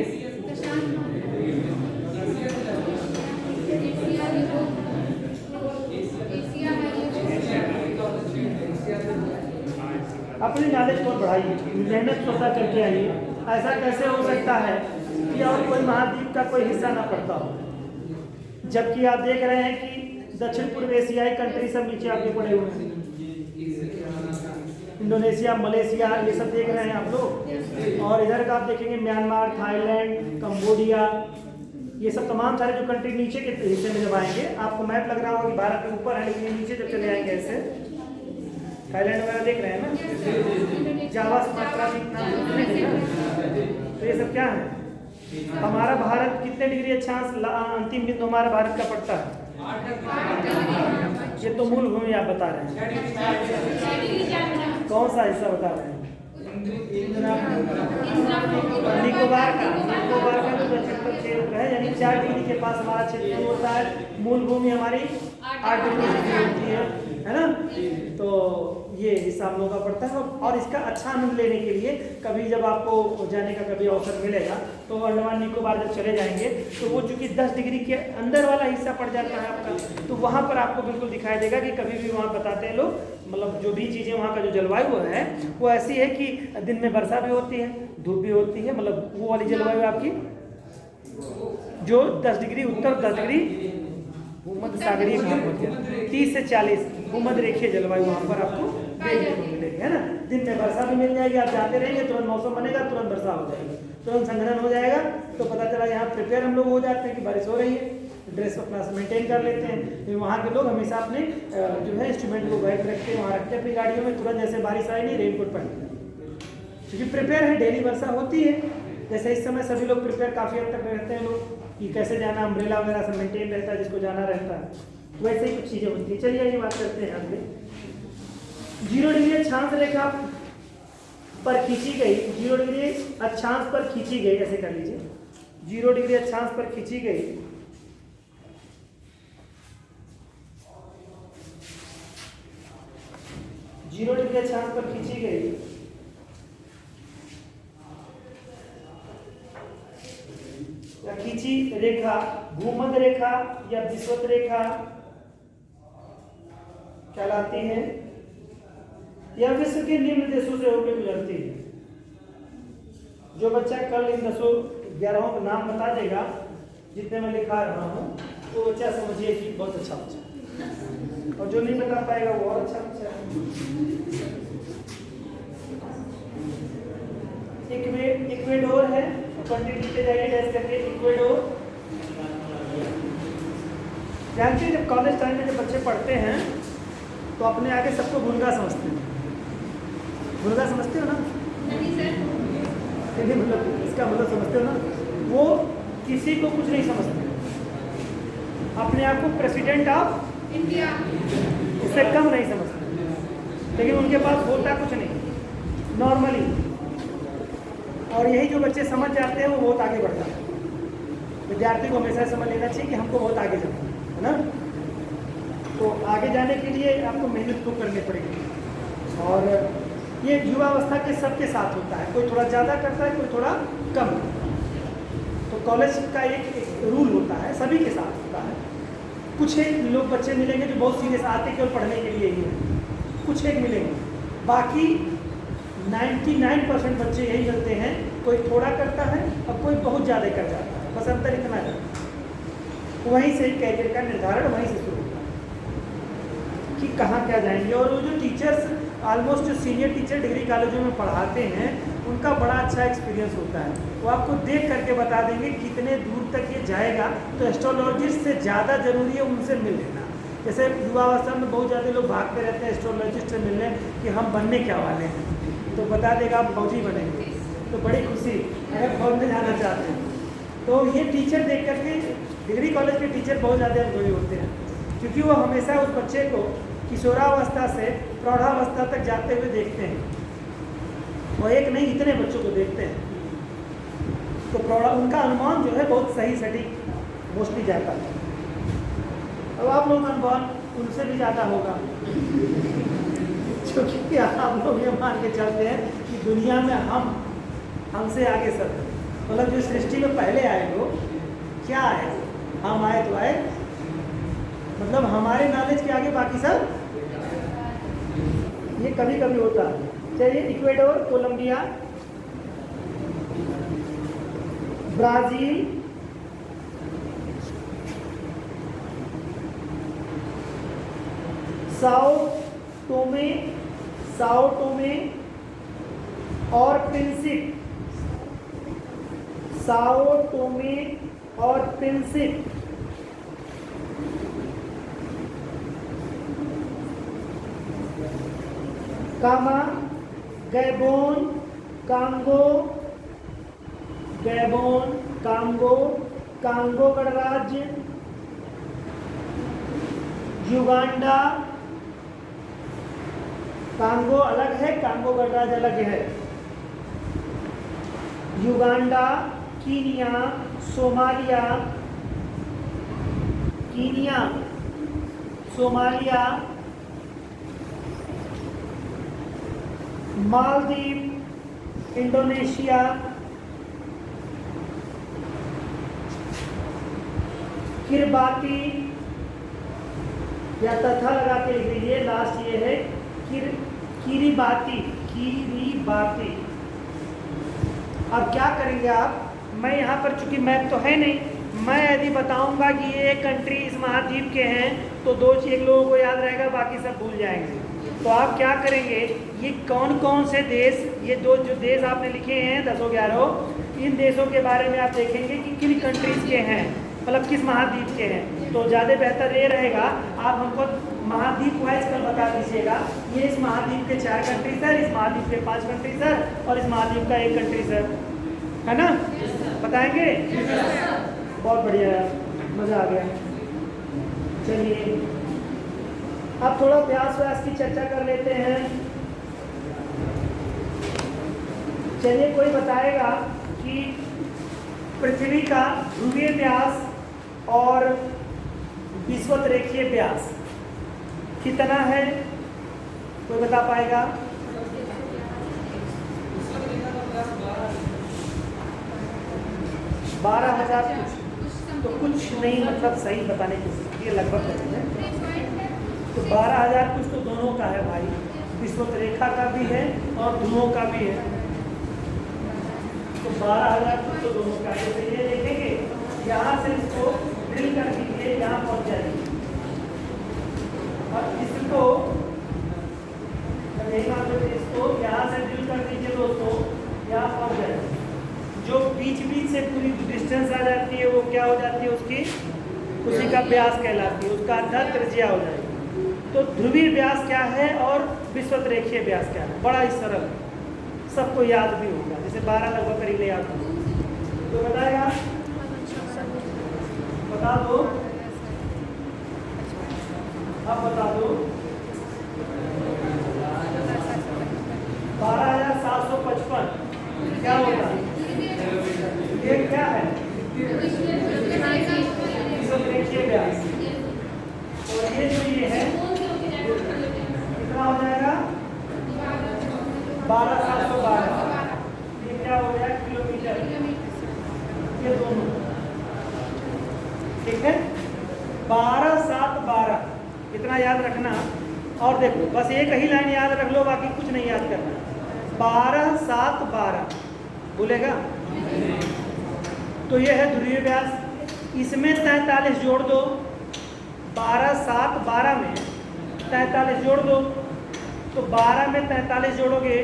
अपनी नॉलेज को बढ़ाइए, मेहनत स्वतः करके आइए। ऐसा कैसे हो सकता है कि और कोई महाद्वीप का कोई हिस्सा ना पड़ता हो, जबकि आप देख रहे हैं कि दक्षिण पूर्व एशियाई कंट्री सब नीचे आपके पड़े हुए हैं, इंडोनेशिया, मलेशिया, ये सब देख रहे हैं आप लोग। और इधर का आप देखेंगे म्यांमार, थाईलैंड, कंबोडिया, ये सब तमाम सारे जो कंट्री नीचे के हिस्से में जब आएंगे, आपको मैप लग रहा होगा कि भारत के ऊपर है, लेकिन नीचे जब चले आएंगे ऐसे, थाईलैंड वगैरह देख रहे हैं ना, जावा, सुमात्रा, तो ये सब क्या है? हमारा भारत कितने डिग्री अक्षांश अंतिम बिंदु हमारा भारत का पड़ता है? ये तो मूल भूमि आप बता रहे हैं, कौन सा हिस्सा बता रहे हैं? निकोबार का तो दक्षिण पर क्षेत्र है, यानी 4 डिग्री के पास हमारा क्षेत्र होता है। मूल भूमि हमारी 8 डिग्री होती है ना। तो ये हिस्सा हम लोगों का पड़ता है। और इसका अच्छा आनंद लेने के लिए कभी जब आपको जाने का कभी अवसर मिलेगा तो अंडमान निकोबार जब चले जाएंगे तो वो चूँकि 10 डिग्री के अंदर वाला हिस्सा पड़ जाता है आपका, तो वहाँ पर आपको बिल्कुल दिखाई देगा कि कभी भी वहाँ बताते हैं लोग, मतलब जो भी चीज़ें वहाँ का जो जलवायु है वो ऐसी है कि दिन में वर्षा भी होती है, धूप भी होती है, मतलब वो वाली जलवायु आपकी जो 10 डिग्री उत्तर, 10 डिग्री भूमध्य सागरीय घाट होती है, 30 से 40 भूमध्य रेखीय जलवायु वहाँ पर आपको देखने को मिलेगी, है ना। दिन में वर्षा भी मिल जाएगी, आप जाते रहेंगे तुरंत मौसम बनेगा, तुरंत वर्षा हो जाएगी, तुरंत संघनन हो जाएगा। तो पता चला यहाँ प्रिपेयर हम लोग हो जाते हैं कि बारिश हो रही है, ड्रेस अपना मेंटेन कर लेते हैं। फिर वहाँ के लोग हमेशा अपने जो है इंस्ट्रूमेंट को बैग रखते हैं, वहाँ रखते हैं अपनी गाड़ियों में, तुरंत जैसे बारिश आई नहीं रेनकोट पहनते हैं, क्योंकि प्रिपेयर है, डेली वर्षा होती है। जैसे इस समय सभी लोग प्रिपेयर काफ़ी हद तक रहते हैं लोग कि कैसे जाना, अम्ब्रेला वगैरह सब मेंटेन रहता है जिसको जाना रहता है, वैसे ही कुछ चीज़ें होती है। चलिए ये बात करते हैं आगे। 0 डिग्री अक्षांश रेखा पर खींची गई, 0 डिग्री अक्षांश पर खींची गई, ऐसे कर लीजिए, 0 डिग्री अक्षांश पर खींची गई 0 डिग्री अक्षांश पर खींची गई या खींची रेखा भूमध्य रेखा या विषुवत रेखा कहलाती है, यह विश्व के निम्न देशों से होकर गुजरती है। जो बच्चा कल इन 11 का नाम बता देगा जितने मैं लिखा रहा हूँ, वो बच्चा समझिए कि बहुत अच्छा बच्चा, और जो नहीं बता पाएगा वो और अच्छा बच्चा है। इक्वेडोर है, कंटिन्यू पे जाइए डैश करके, इक्वेडोर। जानते हैं जब कॉलेज टाइम में जब बच्चे पढ़ते हैं तो अपने आगे सबको भुलगा समझते हैं, भुलगा समझते हो ना? नहीं सर। मतलब इसका मतलब समझते हो ना, वो किसी को कुछ नहीं समझते, अपने आप को प्रेसिडेंट ऑफ इंडिया इससे कम नहीं समझते, लेकिन उनके पास होता कुछ नहीं नॉर्मली। और यही जो बच्चे समझ जाते हैं वो बहुत आगे बढ़ता है। विद्यार्थी को हमेशा समझ लेना चाहिए कि हमको बहुत आगे जाना है ना। तो आगे जाने के लिए आपको मेहनत तो करनी पड़ेगी, और ये युवावस्था के सबके साथ होता है, कोई थोड़ा ज़्यादा करता है, कोई थोड़ा कम। तो कॉलेज का एक रूल होता है, सभी के साथ होता है। कुछ एक लोग बच्चे मिलेंगे जो बहुत सीरियस आते केवल पढ़ने के लिए ही है, कुछ एक मिलेंगे, बाकी 99% बच्चे यही करते हैं, कोई थोड़ा करता है और कोई बहुत ज़्यादा कर जाता है, बस अंतर इतना है। वहीं से कैरियर का निर्धारण वहीं से शुरू होता है कि कहाँ क्या जाएंगे। और वो जो टीचर्स ऑलमोस्ट जो सीनियर टीचर डिग्री कॉलेजों में पढ़ाते हैं उनका बड़ा अच्छा एक्सपीरियंस होता है, वो आपको देख करके बता देंगे कितने दूर तक ये जाएगा। तो एस्ट्रोलॉजिस्ट से ज़्यादा ज़रूरी है उनसे मिल लेना। जैसे युवावस्था में बहुत ज़्यादा लोग भागते रहते हैं एस्ट्रोलॉजिस्ट से मिलने कि हम बनने क्या वाले हैं, तो बता देगा आप फौजी बनेंगे, तो बड़ी खुशी अगर फौज में जाना चाहते हैं। तो ये टीचर देख करके डिग्री कॉलेज के टीचर बहुत ज़्यादा अनुभवी होते हैं, क्योंकि वो हमेशा उस बच्चे को किशोरावस्था से प्रौढ़ावस्था तक जाते हुए देखते हैं। वो एक नहीं इतने बच्चों को देखते हैं, तो उनका अनुमान जो है बहुत सही सटीक मोस्टली जाता है। अब आप लोग अनुमान उनसे भी ज़्यादा होगा, क्योंकि आप लोग ये मान के चलते हैं कि दुनिया में हमसे आगे सब, मतलब जो सृष्टि में पहले आए लोग क्या आए, हम आए तो आए, मतलब हमारे नॉलेज के आगे बाकी सब, ये कभी कभी होता है। चलिए Ecuador, Colombia, Brazil, Sao Tome और प्रिंसिप, साओ टोमे और प्रिंसिप, कामा, गैबोन, कांगो गणराज्य, युगांडा, कांगो अलग है, कांगो गणराज्य अलग है, Uganda, Kenya, Somalia, Maldives, Indonesia, Kiribati या तथा लगा के लिख लीजिए, लास्ट ये है किरीबाती। अब क्या करेंगे आप, मैं यहाँ पर चूंकि मैप तो है नहीं, मैं यदि बताऊंगा कि ये कंट्री इस महाद्वीप के हैं तो दो एक लोगों को याद रहेगा, बाकी सब भूल जाएंगे। तो आप क्या करेंगे, ये कौन कौन से देश, ये दो जो देश आपने लिखे हैं 10-11, इन देशों के बारे में आप देखेंगे कि किन कंट्रीज के हैं, मतलब किस महाद्वीप के हैं। तो ज़्यादा बेहतर ये रहेगा आप हमको महाद्वीप वाइज कल बता दीजिएगा, ये इस महाद्वीप के 4 कंट्री सर, इस महाद्वीप के 5 कंट्री सर, और इस महाद्वीप का 1 कंट्री सर, है ना? बताएंगे? बहुत बढ़िया यार, मज़ा आ गया। चलिए अब थोड़ा व्यास व्यास की चर्चा कर लेते हैं। चलिए कोई बताएगा कि पृथ्वी का ध्रुवीय व्यास और विषुवत-रेखीय व्यास कितना है, कोई बता पाएगा? 12,000 कुछ, तो कुछ नहीं, मतलब सही बताने की कोशिश कीजिए, लगभग बताइए। तो 12,000 कुछ तो दोनों का है भाई, विषुवत रेखा का भी है और ध्रुवों का भी है। तो 12,000 कुछ तो दोनों का है। तो ये देखेंगे, यहाँ से इसको ड्रिल कर दीजिए, यहाँ पहुँच जाएगी, और इसको इसको यहाँ से ड्रिल कर दीजिए दोस्तों, यहाँ पहुँच जाएगी। जो बीच बीच से पूरी डिस्टेंस आ जाती है वो क्या हो जाती है, उसकी उसी का व्यास कहलाती है, उसका आधा त्रिज्या हो जाएगी। तो ध्रुवीय व्यास क्या है और विषुवत रेखीय व्यास क्या है, बड़ा ही सरल, सबको याद भी होगा, जैसे 12 लगभग करीब याद हो। तो बताएगा, बता दो, अब बता दो। 12,755 क्या होगा, ये क्या है, विषुवत रेखीय व्यास। और ये जो ये है कितना हो जाएगा, 12,712, ये क्या हो गया, किलोमीटर, ये दोनों, ठीक है। 12,712 इतना याद रखना। और देखो बस एक ही लाइन याद रख लो, बाकी कुछ नहीं याद करना। 12,712 भूलेगा? तो ये है ध्रुवीय व्यास, इसमें 43 जोड़ दो, 12,712 में 43 जोड़ दो, तो 12 में 43 जोड़ोगे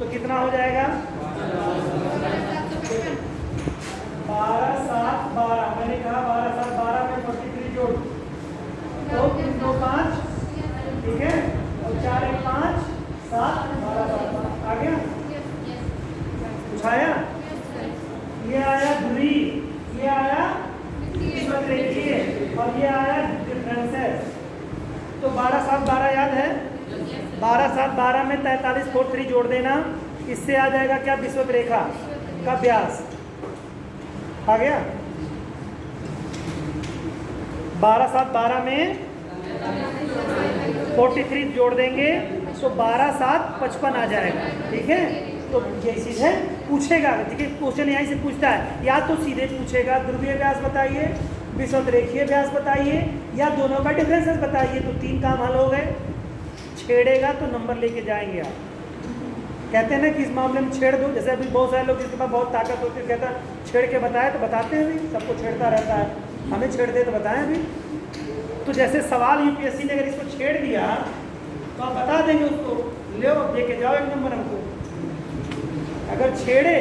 तो कितना हो जाएगा, 12,712, मैंने कहा 12,712 में 43 जोड़, तो 3 2 5, ठीक है, और 4 1 5 7 12 आ गया, उठाया, ये आया ध्रुवी, ये आया विषुवत रेखीय, और ये आया डिफरेंसेस। तो 12,712 याद है, 12,712 में 43 43 जोड़ देना, इससे आ जाएगा क्या, विषुवत रेखा का व्यास आ गया। 12,712 में 43 जोड़ देंगे तो 12,755 आ जाएगा, ठीक है। तो ये चीज़ है, पूछेगा, देखिए क्वेश्चन यहीं से पूछता है, या तो सीधे पूछेगा ध्रुवीय व्यास बताइए, विषुवत रेखीय व्यास बताइए, या दोनों का डिफरेंसेस बताइए, तो 3 काम हल हो गए। छेड़ेगा तो नंबर लेके जाएंगे आप, कहते हैं ना कि इस मामले में छेड़ दो, जैसे अभी बहुत सारे लोग जिसके पास बहुत ताकत होती है कहता है छेड़ के बताए, तो बताते हैं भी, सबको छेड़ता रहता है, हमें छेड़ दे तो बताएं भी। तो जैसे सवाल यूपीएससी ने अगर इसको छेड़ दिया तो आप बता देंगे उसको, ले दे के जाओ 1 नंबर हमको। अगर छेड़े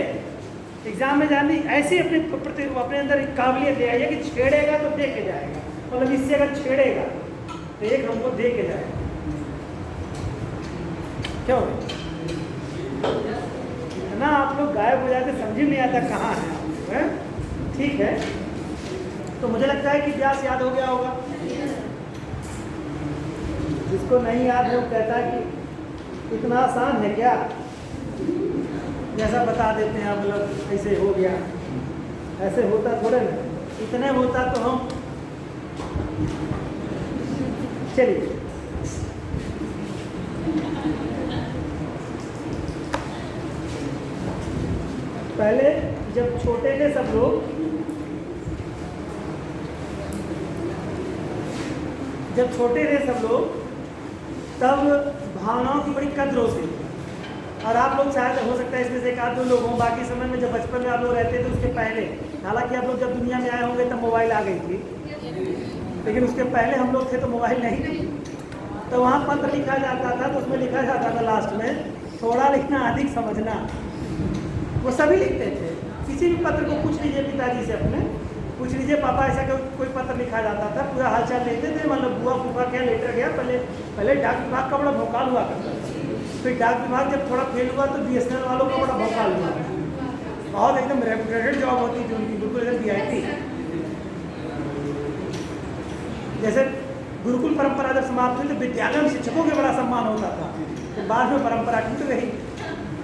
एग्जाम में जानी ऐसी अपने अंदर काबिलियत ले आइए कि छेड़ेगा तो दे के जाएगा, मतलब इससे अगर छेड़ेगा तो 1 हमको दे के जाएगा, क्यों ना आप लोग गायब हो जाते, समझ में नहीं आता कहाँ है, ठीक है। तो मुझे लगता है कि व्यास याद हो गया होगा, जिसको नहीं याद है वो कहता है कि इतना आसान है क्या, जैसा बता देते हैं आप लोग ऐसे हो गया, ऐसे होता थोड़े ना, इतने होता तो हम, चलिए पहले जब छोटे थे सब लोग, तब भावनाओं की बड़ी कद्र होती थी। और आप लोग शायद हो सकता है इसमें से एक आध दो लोग हों, बाकी समय में जब बचपन में आप लोग रहते थे उसके पहले, हालांकि आप लोग जब दुनिया में आए होंगे तब मोबाइल आ गई थी, लेकिन उसके पहले हम लोग थे तो मोबाइल नहीं थी। तो वहाँ पत्र लिखा जाता था, तो उसमें लिखा जाता था लास्ट में, थोड़ा लिखना अधिक समझना। वो सभी लिखते थे। किसी भी पत्र को पूछ लीजिए पिताजी से अपने, पूछ लीजिए पापा ऐसा कोई पत्र लिखा जाता था, पूरा हालचाल लेते थे, मतलब बुआ फूफा क्या लेटर गया। पहले डाक विभाग का बड़ा भौकाल हुआ करता था, फिर डाक विभाग जब थोड़ा फेल हुआ तो BSNL वालों का बड़ा भौकाल हुआ। बहुत एकदम रेपुटेड जॉब होती थी उनकी, बिल्कुल एकदम VIP। जैसे गुरुकुल परंपरा जब समाप्त हुई तो विद्यालय में शिक्षकों के बड़ा सम्मान होता था, तो बाद में परंपरा टूट गई।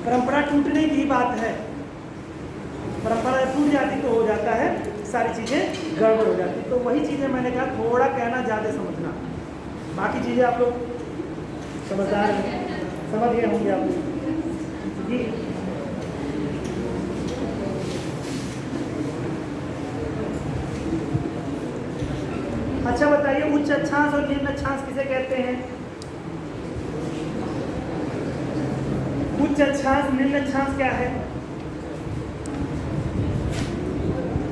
परंपरा टूटने की ही बात है, परंपरा जब टूट जाती तो हो जाता है सारी चीज़ें गड़बड़ हो जाती। तो वही चीज़ें मैंने कहा थोड़ा कहना ज़्यादा समझना, बाकी चीज़ें आप लोग समझदार हैं, समझ गए होंगे आप लोग जी। अच्छा बताइए, उच्च अक्षांश और निम्न अक्षांश किसे कहते हैं? उच्च अक्षांश निम्न अक्षांश क्या है?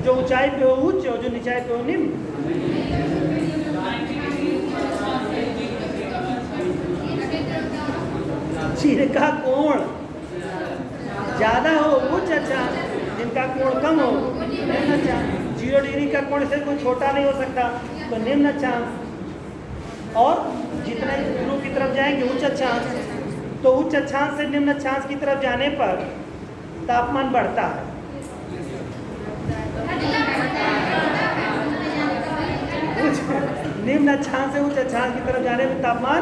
जो ऊंचाई पे हो उच्च और जो निचाई पे हो निम्न। चीर का कोण ज्यादा हो उच्च अक्षांश, जिनका कोण कम हो निम्न अक्षांश। 0 डिग्री का कोण से कोई छोटा नहीं हो सकता, तो निम्न अक्षांश। और जितने ध्रुव की तरफ जाएंगे उच्च अक्षांश, तो उच्च अक्षांश से निम्न अक्षांश की तरफ जाने पर तापमान बढ़ता है। निम्न अक्षांश से उच्च अक्षांश की तरफ जाने में तापमान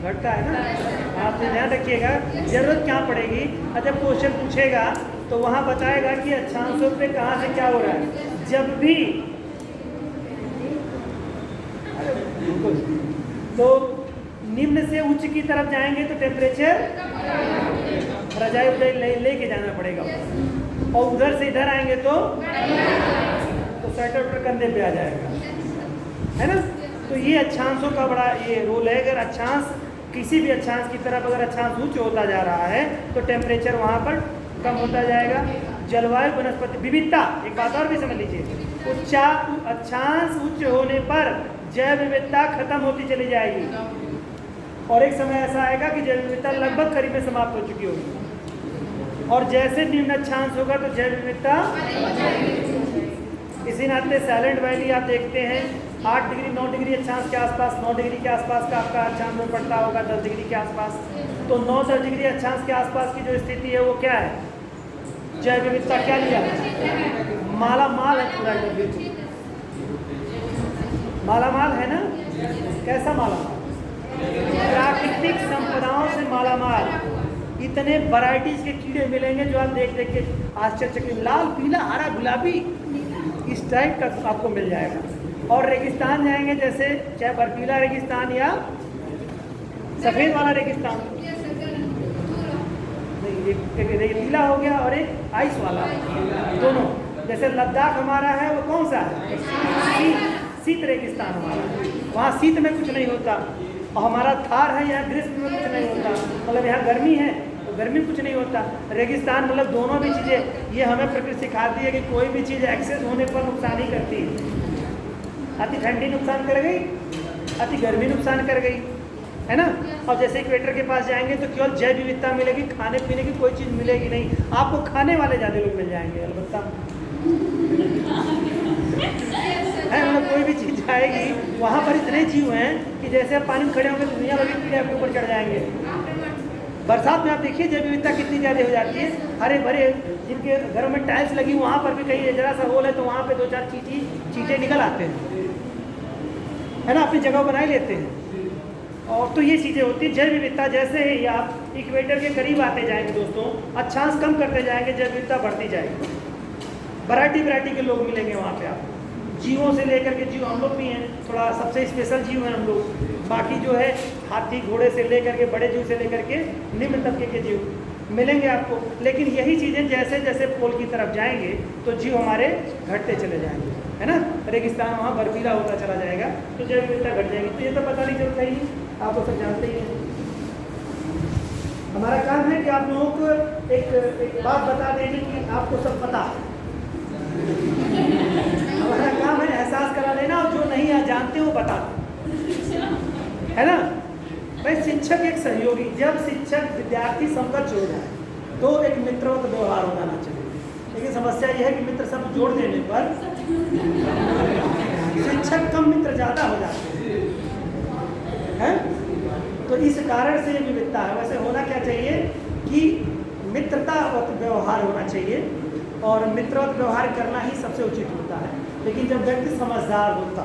घटता है ना। आप ध्यान रखिएगा, जरूरत क्या पड़ेगी, जब क्वेश्चन पूछेगा तो वहां बताएगा कि अक्षांशों पे कहाँ से क्या हो रहा है। जब भी तो निम्न से उच्च की तरफ जाएंगे तो टेम्परेचर रजाई उजाई लेके जाना पड़ेगा, और उधर से इधर आएंगे तो स्वेटर उटर कंधे पे आ जाएगा, है ना। तो ये अक्षांशों का बड़ा ये रोल है। अगर अक्षांश किसी भी अक्षांश की तरफ अगर अक्षांश उच्च होता जा रहा है तो टेम्परेचर वहाँ पर कम होता जाएगा। जलवायु वनस्पति विविधता, एक बात और भी समझ लीजिए, अक्षांश उच्च होने पर जैव विविधता खत्म होती चली जाएगी, और एक समय ऐसा आएगा कि जैव विविधता लगभग करीब में समाप्त हो चुकी होगी। और जैसे निम्न अक्षांश होगा तो जैव विविधता, इसी नाते साइलेंट वैली आप देखते हैं 8 डिग्री 9 डिग्री अक्षांश के आसपास, 9 डिग्री के आसपास का आपका अक्षांश में पड़ता होगा 10 डिग्री के आसपास। तो 9-10 डिग्री अक्षांश के आसपास की जो स्थिति है वो क्या है? जैव विविधता क्या लिया है? मालामाल है पूरा, मालामाल है ना। कैसा मालामाल? प्राकृतिक संपदाओं से मालामाल। इतने वैरायटीज के कीड़े मिलेंगे जो आप देख देख के आश्चर्यचकित, लाल पीला हरा गुलाबी इस टाइप का आपको मिल जाएगा। और रेगिस्तान जाएंगे, जैसे चाहे बर्फीला रेगिस्तान या सफ़ेद वाला रेगिस्तान, नहीं एक रेतीला हो गया और एक आइस वाला, दोनों। जैसे लद्दाख हमारा है वो कौन सा है? शीत रेगिस्तान हमारा, वहाँ शीत में कुछ नहीं होता। और हमारा थार है, यहाँ ग्रीष्म में कुछ नहीं होता, मतलब यहाँ गर्मी है तो गर्मी कुछ नहीं होता। रेगिस्तान मतलब दोनों भी चीज़ें, ये हमें प्रकृति सिखाती है कि कोई भी चीज़ एक्सेस होने पर नुकसान ही करती है। अति ठंडी नुकसान कर गई, अति गर्मी नुकसान कर गई, है ना। और जैसे इक्वेटर के पास जाएंगे तो केवल जैव विविधता मिलेगी, खाने पीने की कोई चीज़ मिलेगी नहीं, आपको खाने वाले ज़्यादा लोग मिल जाएंगे अलबत्ता, है मतलब कोई भी चीज़ आएगी वहाँ पर इतने जीव हैं कि जैसे आप पानी में खड़े होंगे तो दुनिया भर के कीड़े आपके ऊपर चढ़ जाएंगे। बरसात में आप देखिए जैव विविधता कितनी ज़्यादा हो जाती है, हरे भरे, जिनके घरों में टाइल्स लगी वहाँ पर भी कहीं जरा सा होल है तो वहाँ पे 2-4 चीज़ें निकल आते हैं, है ना, अपनी जगह बनाए लेते हैं। और तो ये चीज़ें होती है जैव विविधता। जैसे ही आप इक्वेटर के करीब आते जाएंगे दोस्तों, अक्षांश कम करते जाएंगे, जैव विविधता बढ़ती जाएगी, वैरायटी के लोग मिलेंगे वहाँ पे आपको, जीवों से लेकर के, जीव हम लोग भी हैं, थोड़ा सबसे स्पेशल जीव हैं हम लोग, बाकी जो है हाथी घोड़े से लेकर के बड़े जीव से लेकर के निम्न तबके के जीव, मिलेंगे आपको, लेकिन यही चीज़ें जैसे जैसे पोल की तरफ जाएंगे तो जीव हमारे घटते चले जाएंगे, है ना। रेगिस्तान वहाँ बर्फीला होता चला जाएगा तो जैव विविधता घट जाएगी। तो ये तो पता नहीं चलता ही, आप वो सब जानते ही हैं। हमारा काम है कि आप लोगों को एक बात बता देंगे कि आपको सब पता है। हमारा काम है एहसास करा देना, और जो नहीं जानते वो बता दें, है ना भाई। शिक्षक एक सहयोगी, जब शिक्षक विद्यार्थी समकक्ष हो जाए तो एक मित्रवत व्यवहार हो जाना चाहिए। लेकिन समस्या यह है कि मित्र सब जोड़ देने पर शिक्षक कम मित्र ज़्यादा हो जाते हैं। तो इस कारण से ये विविधता है। वैसे होना क्या चाहिए कि मित्रतावत व्यवहार होना चाहिए, और मित्रवत व्यवहार करना ही सबसे उचित होता है। लेकिन जब व्यक्ति समझदार होता,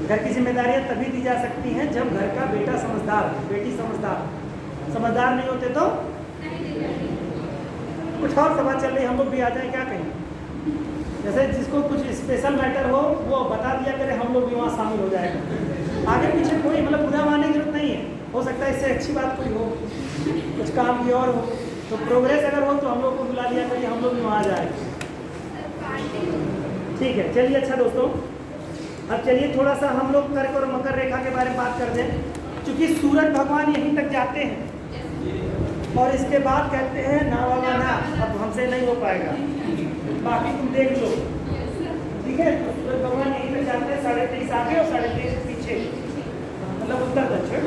घर की जिम्मेदारियां तभी दी जा सकती हैं जब घर का बेटा समझदार, बेटी समझदार नहीं होते तो कुछ और सवाल चल रही, हम लोग भी आ जाए क्या कहें। जैसे जिसको कुछ स्पेशल मैटर हो वो बता दिया करे, हम लोग भी वहाँ शामिल हो जाएगा। आगे पीछे कोई मतलब बुरा मानने की जरूरत नहीं है, हो सकता है इससे अच्छी बात कोई हो, कुछ काम की और हो, तो प्रोग्रेस अगर हो तो हम लोग को बुला लिया करिए, हम लोग भी वहाँ जाए। ठीक है, चलिए। अच्छा दोस्तों, अब चलिए थोड़ा सा हम लोग कर्क और मकर रेखा के बारे में बात कर दें। क्योंकि सूरज भगवान यहीं तक जाते हैं और इसके बाद कहते हैं ना बाबा ना, अब हमसे नहीं हो पाएगा, बाकी तुम देख लो। ठीक है, तो सूरज भगवान यहीं तक जाते हैं, 23.5 आगे और 23.5 पीछे, मतलब उत्तर दक्षिण।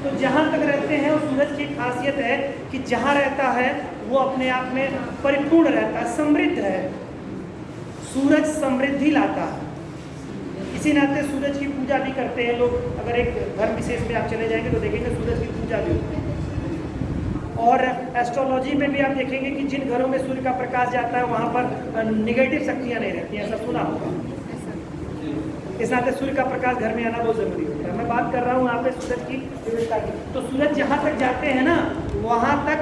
तो जहाँ तक रहते हैं, उस सूरज की खासियत है कि जहाँ रहता है वो अपने आप में परिपूर्ण रहता है, समृद्ध है। सूरज समृद्धि लाता है, इसी नाते सूरज की पूजा भी करते हैं लोग। अगर एक धर्म विशेष में आप चले जाएंगे तो देखेंगे सूरज की पूजा भी होती है। और एस्ट्रोलॉजी में भी आप देखेंगे कि जिन घरों में सूर्य का प्रकाश जाता है वहाँ पर निगेटिव शक्तियाँ नहीं रहती हैं, ऐसा सुना होगा। इस नाते सूर्य का प्रकाश घर में आना बहुत जरूरी होता है। मैं बात कर रहा हूँ यहाँ पे सूरज की विविधता की। तो सूरज जहाँ तक जाते हैं ना, वहाँ तक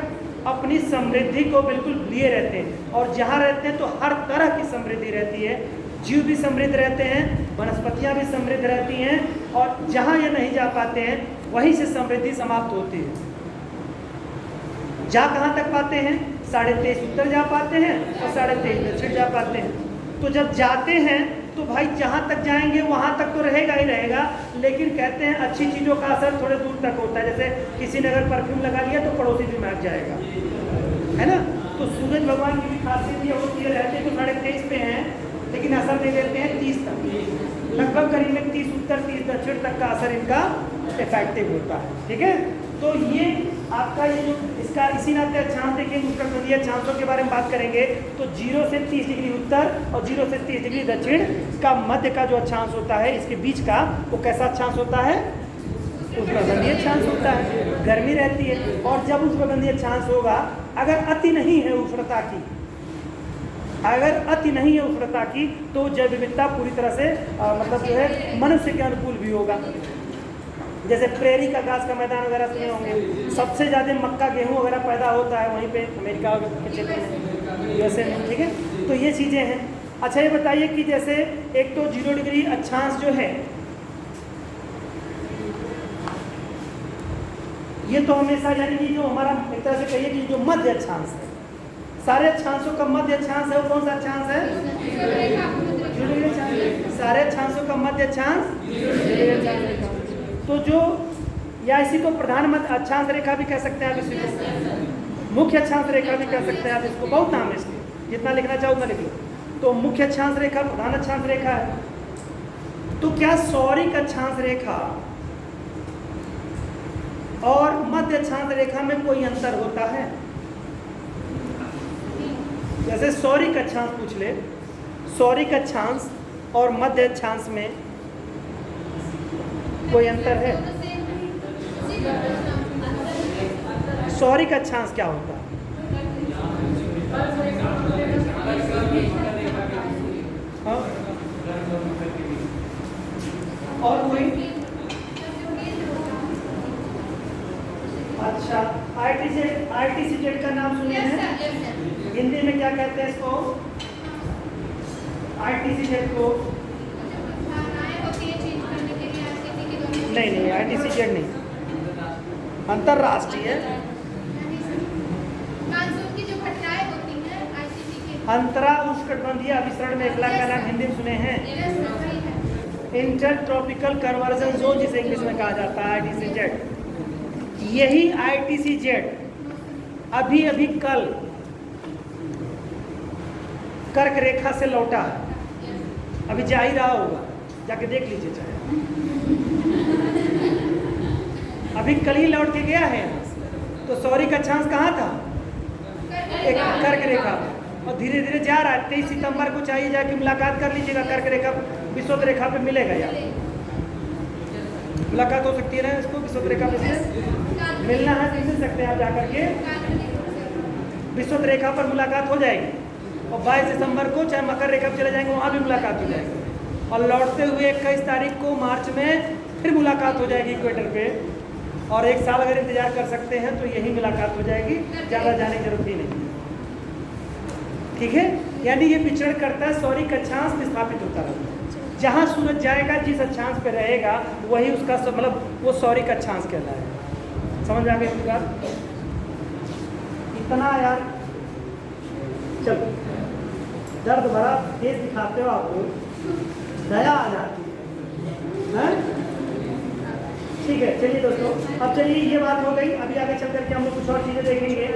अपनी समृद्धि को बिल्कुल लिए रहते हैं, और जहाँ रहते हैं तो हर तरह की समृद्धि रहती है। जीव भी समृद्ध रहते हैं, वनस्पतियाँ भी समृद्ध रहती हैं, और जहाँ ये नहीं जा पाते हैं वहीं से समृद्धि समाप्त होती है। जा कहाँ तक पाते हैं? 23.5 उत्तर जा पाते हैं और 23.5 दक्षिण जा पाते हैं। तो जब जाते हैं तो भाई जहाँ तक जाएंगे वहाँ तक तो रहेगा ही रहेगा, लेकिन कहते हैं अच्छी चीज़ों का असर थोड़े दूर तक होता है। जैसे किसी ने अगर परफ्यूम लगा लिया तो पड़ोसी भी महक जाएगा, है ना। तो सूरज भगवान की भी खासियत ये होती है, रहते तो 23.5 पे हैं लेकिन असर दे देते हैं 30 तक, लगभग करीब में 30 उत्तर 30 दक्षिण तक का असर इनका इफेक्टिव होता है। ठीक है, तो ये आपका ये जो इसका इसी नाते अक्षांश देखेंगे, उष्णकटिबंधीय अक्षांशों के बारे में बात करेंगे तो 0 से 30 डिग्री उत्तर और 0 से 30 डिग्री दक्षिण का मध्य का जो अक्षांश होता है, इसके बीच का, वो कैसा अक्षांश होता है? उष्णकटिबंधीय अक्षांश होता है, गर्मी रहती है। और जब उष्णकटिबंधीय अक्षांश होगा, अगर अति नहीं है उष्णता की, अगर अति नहीं है उष्णता की, तो जैव विविधता पूरी तरह से मतलब जो है मनुष्य के अनुकूल भी होगा। जैसे प्रेरी का घास का मैदान वगैरह सुने होंगे, सबसे ज़्यादा मक्का गेहूं वगैरह पैदा होता है वहीं पे अमेरिका के क्षेत्र में, यूएसए में। ठीक है, तो ये चीज़ें हैं। अच्छा ये बताइए कि जैसे एक तो 0 डिग्री अक्षांश जो है, ये तो हमेशा यानी कि जो हमारा एक तरह से कहिए कि जो मध्य अक्षांश है, सारे अक्षांशों का मध्य अक्षांश है, वो कौन सा अक्षांश है? 0 डिग्री अक्षांश। सारे अक्षांशों का मध्य अक्षांश। तो जो या इसी को प्रधान मध्य अक्षांश रेखा भी कह सकते हैं आप, इसी को मुख्य अक्षांश रेखा भी कह सकते हैं आप, इसको बहुत नाम है इसके, जितना लिखना चाहो उतना लिख लो। तो मुख्य अक्षांश रेखा, प्रधान अक्षांश रेखा है। तो क्या सौरिक अक्षांश रेखा और मध्य अक्षांश रेखा में कोई अंतर होता है? जैसे सौरिक अक्षांश पूछ ले, सौरिक अक्षांश और मध्य अक्षांश में कोई अंतर है? सौरिक अक्षांश क्या होता है? हाँ? और कोई? अच्छा, आरटीसीजेड का नाम सुने हैं? हिंदी में क्या कहते हैं इसको? आरटीसीजेड को नहीं, आरटीसीजेड नहीं, अंतरराष्ट्रीय अंतरा उष्णकटिबंधीय अभिसरण मेखला का नाम हिंदी में सुने हैं? इंटर ट्रॉपिकल कन्वर्जन जोन जिसे इंग्लिश में कहा जाता है, ITCZ। यही ITCZ अभी अभी कल कर्क रेखा से लौटा है, अभी जा ही रहा होगा, जाके देख लीजिए चाहे, अभी कल ही लौट के गया है। तो सॉरी का चांस कहाँ था? एक कर्क रेखा, और धीरे धीरे जा रहा है। 23 सितंबर को चाहिए जाके मुलाकात कर लीजिएगा, कर्क रेखा विषुवत रेखा पे मिलेगा, यार मुलाकात हो सकती है ना इसको विषुवत रेखा पे से मिलना है, मिल सकते हैं आप जाकर के, विषुवत रेखा पर मुलाकात हो जाएगी। और 22 दिसंबर को चाहे मकर रेखा पे चले जाएंगे, वहाँ भी मुलाकात हो जाएगी। और लौटते हुए 21 तारीख को मार्च में फिर मुलाकात हो जाएगी इक्वेटर पे। और 1 साल अगर इंतजार कर सकते हैं तो यही मुलाकात हो जाएगी, ज़्यादा जाने की जरूरत ही नहीं। ठीक है, यानी ये विचरण करता है, सौरी अक्षांश विस्थापित होता रहता है। जहाँ सूरज जाएगा जिस अक्षांश पे रहेगा वही उसका मतलब वो सौरी अक्षांश कहलाएगा। समझ में आ गई बात? इतना यार, चलो दर्द भरा फेस दिखाते हो आपको, दया आ जाती है। ठीक है, चलिए दोस्तों, अब चलिए ये बात हो गई। अभी आगे चल करके हम लोग कुछ और चीजें देखेंगे।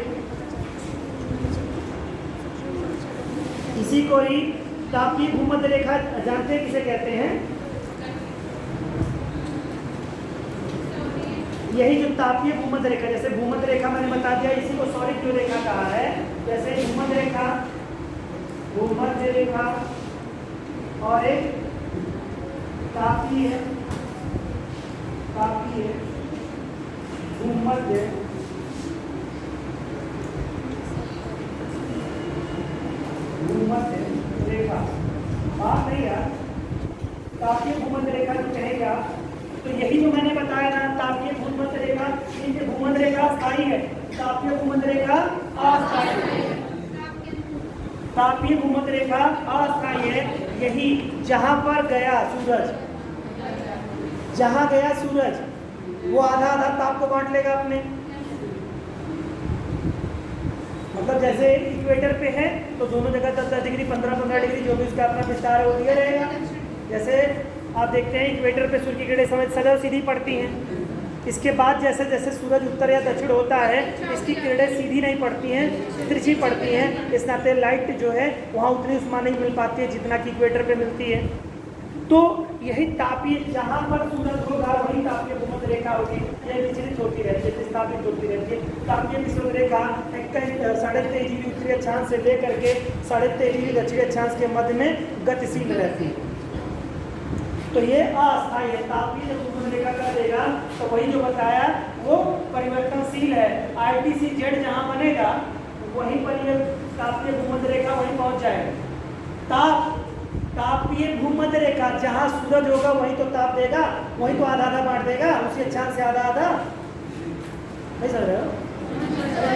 इसी को ही तापीय भूमध्य रेखा जानते हैं किसे कहते हैं? यही जो तापीय भूमध्य रेखा, जैसे भूमध्य रेखा मैंने बता दिया, इसी को सौरिक जो रेखा कहा है। जैसे भूमध्य रेखा और एक तापीय भूमध्य रेखा। बात नहीं यार, तापीय भूमध्य रेखा जो कहेगा तो यही जो मैंने बताया ना, तापीय भूमध्य रेखा, इनके भूमध्य रेखा स्थायी है, तापीय भूमध्य रेखा अस्थायी है। तापीय भूमध्य रेखा अस्थायी है। यही जहां पर गया सूरज, जहां गया सूरज वो आधा आधा ताप को बांट लेगा अपने। मतलब जैसे इक्वेटर पे है तो दोनों जगह 10-10 डिग्री 15-15 डिग्री जो भी उसका अपना विस्तार है वो दिया रहेगा। जैसे आप देखते हैं इक्वेटर पे सूर्य की किरणें समय सदैव सीधी पड़ती हैं। इसके बाद जैसे जैसे सूरज उत्तर या दक्षिण होता है इसकी किरणें सीधी नहीं पड़ती हैं, तिरछी पड़ती हैं। इस नाते लाइट जो है वहाँ उतनी उष्मा नहीं मिल पाती है जितना कि इक्वेटर पे मिलती है। तो यही तापीय, जहाँ पर सूरज होगा वही तापीय भूमध्य रेखा होगी। यह विचलित होती रहती है, विस्थापित होती रहती है। तापीय विषुवत रेखा 23.5 डिग्री उत्तरी अक्षांश से लेकर के 23.5 डिग्री दक्षिणी अक्षांश के मध्य में गतिशील रहती है। तो ये अस्थायी है। तापीय भूमध्य रेखा कर देगा तो वही जो बताया वो परिवर्तनशील है। ITCZ जहाँ बनेगा वहीं पर ये तापीय भूमध्य रेखा वहीं पहुँच जाएगा। तापीय भूमध्य रेखा जहाँ सूरज होगा वहीं तो ताप देगा, वहीं तो आधा आधा बांट देगा, उसी अक्षांश से आधा आधा। नहीं समझ रहे हो?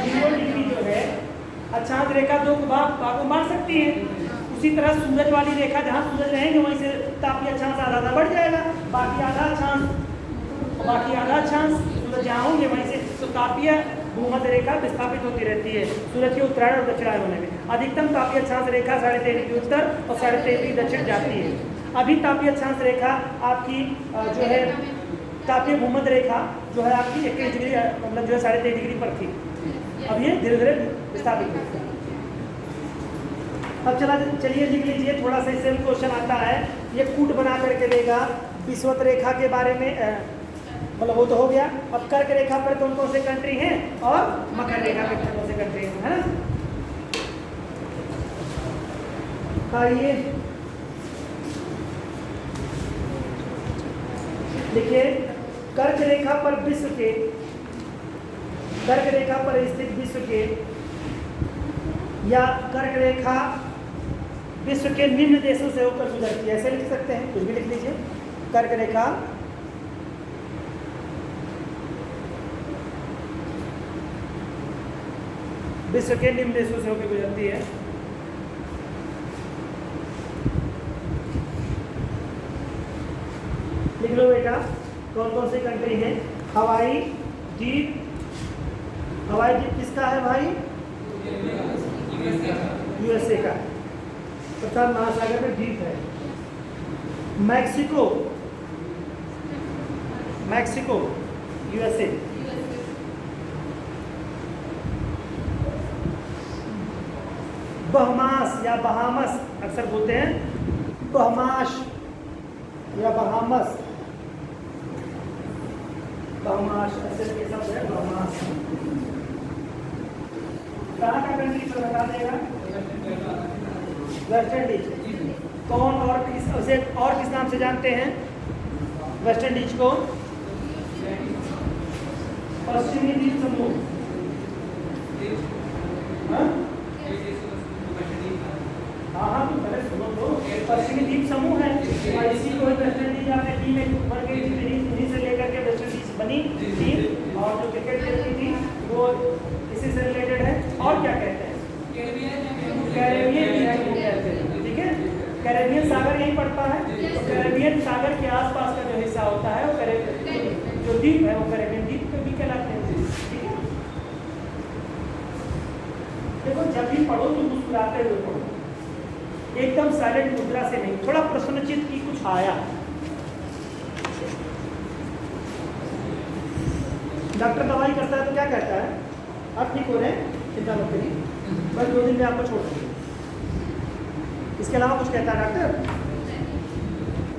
0 डिग्री जो है अक्षांश रेखा 2 भागों में बांट सकती है। उसी तरह सूरज वाली रेखा जहाँ सूरज रहेंगे वहीं से तापीय अक्षांश आधा आधा बढ़ जाएगा, बाकी आधा अक्षांश सूरज जहाँ होंगे वहीं से। तो तापीय भूमध्य रेखा विस्थापित होती रहती है सूरज के उत्तरायण और दक्षिणायन होने में। अधिकतम तापीय अक्षांश रेखा 23.5 डिग्री उत्तर और 23.5 डिग्री दक्षिण जाती है। अभी तापीय अक्षांश रेखा आपकी जो है तापीय भूमध्य रेखा जो है आपकी 21 डिग्री मतलब जो है 23.5 डिग्री पर थी। अब ये धीरे धीरे विस्थापित होती है। अब चलिए लिख लीजिए, थोड़ा सा इससे क्वेश्चन आता है। ये कूट बना करके देगा विषुवत रेखा के बारे में, मतलब वो तो हो गया। अब कर्क रेखा पर कौन कौन से कंट्री हैं और मकर रेखा पर कौन कौन से कंट्री हैं, है ना? आइए देखिए, कर्क रेखा पर विश्व के, कर्क रेखा पर स्थित विश्व के या कर्क रेखा विश्व के निम्न देशों से होकर गुजरती है, ऐसे लिख सकते हैं, कुछ भी लिख लीजिए। कर्क रेखा विश्व के निम्न देशों से होकर गुजरती है। लिख लो बेटा, कौन कौन सी कंट्री है। हवाई द्वीप, हवाई द्वीप किसका है भाई? यूएसए का, प्रशांत महासागर में द्वीप है। Mexico, Mexico USA. बहमास या बहामस अक्सर बोलते हैं, बहमाश या बहामस, बहमाश ऐसे के शब्द है बहमास। कहाँ का कंट्री पर बता देगा? West Indies. कौन और किस उसे और किस नाम से जानते हैं वेस्ट इंडीज को? पश्चिमी द्वीप समूह। हाँ तो पहले सुनो तो, पश्चिमी द्वीप समूह है और इसी को वेस्ट इंडीज आपने टीम में बन गई, इन्हीं से लेकर के वेस्ट इंडीज बनी टीम, और जो क्रिकेट खेलती थी वो इसी से रिलेटेड है। और क्या कहते हैं? कैरेबियन द्वीप कहते हैं, ठीक है। कैरेबियन सागर यहीं पड़ता है, तो कैरेबियन सागर के आसपास का जो हिस्सा होता है वो जो द्वीप है वो कैरेबियन द्वीप भी कहलाते हैं, ठीक है। देखो जब भी पढ़ो तो मुस्कुराते हुए पढ़ो, एकदम साइलेंट मुद्रा से नहीं, थोड़ा प्रसन्नचित्त की कुछ आया। डॉक्टर दवाई करता है तो क्या कहता है? आप ठीक हो रहे हैं, चिंता मत करिए, बस 2 दिन में आपको छोड़ देंगे। इसके अलावा कुछ कहता है डॉक्टर?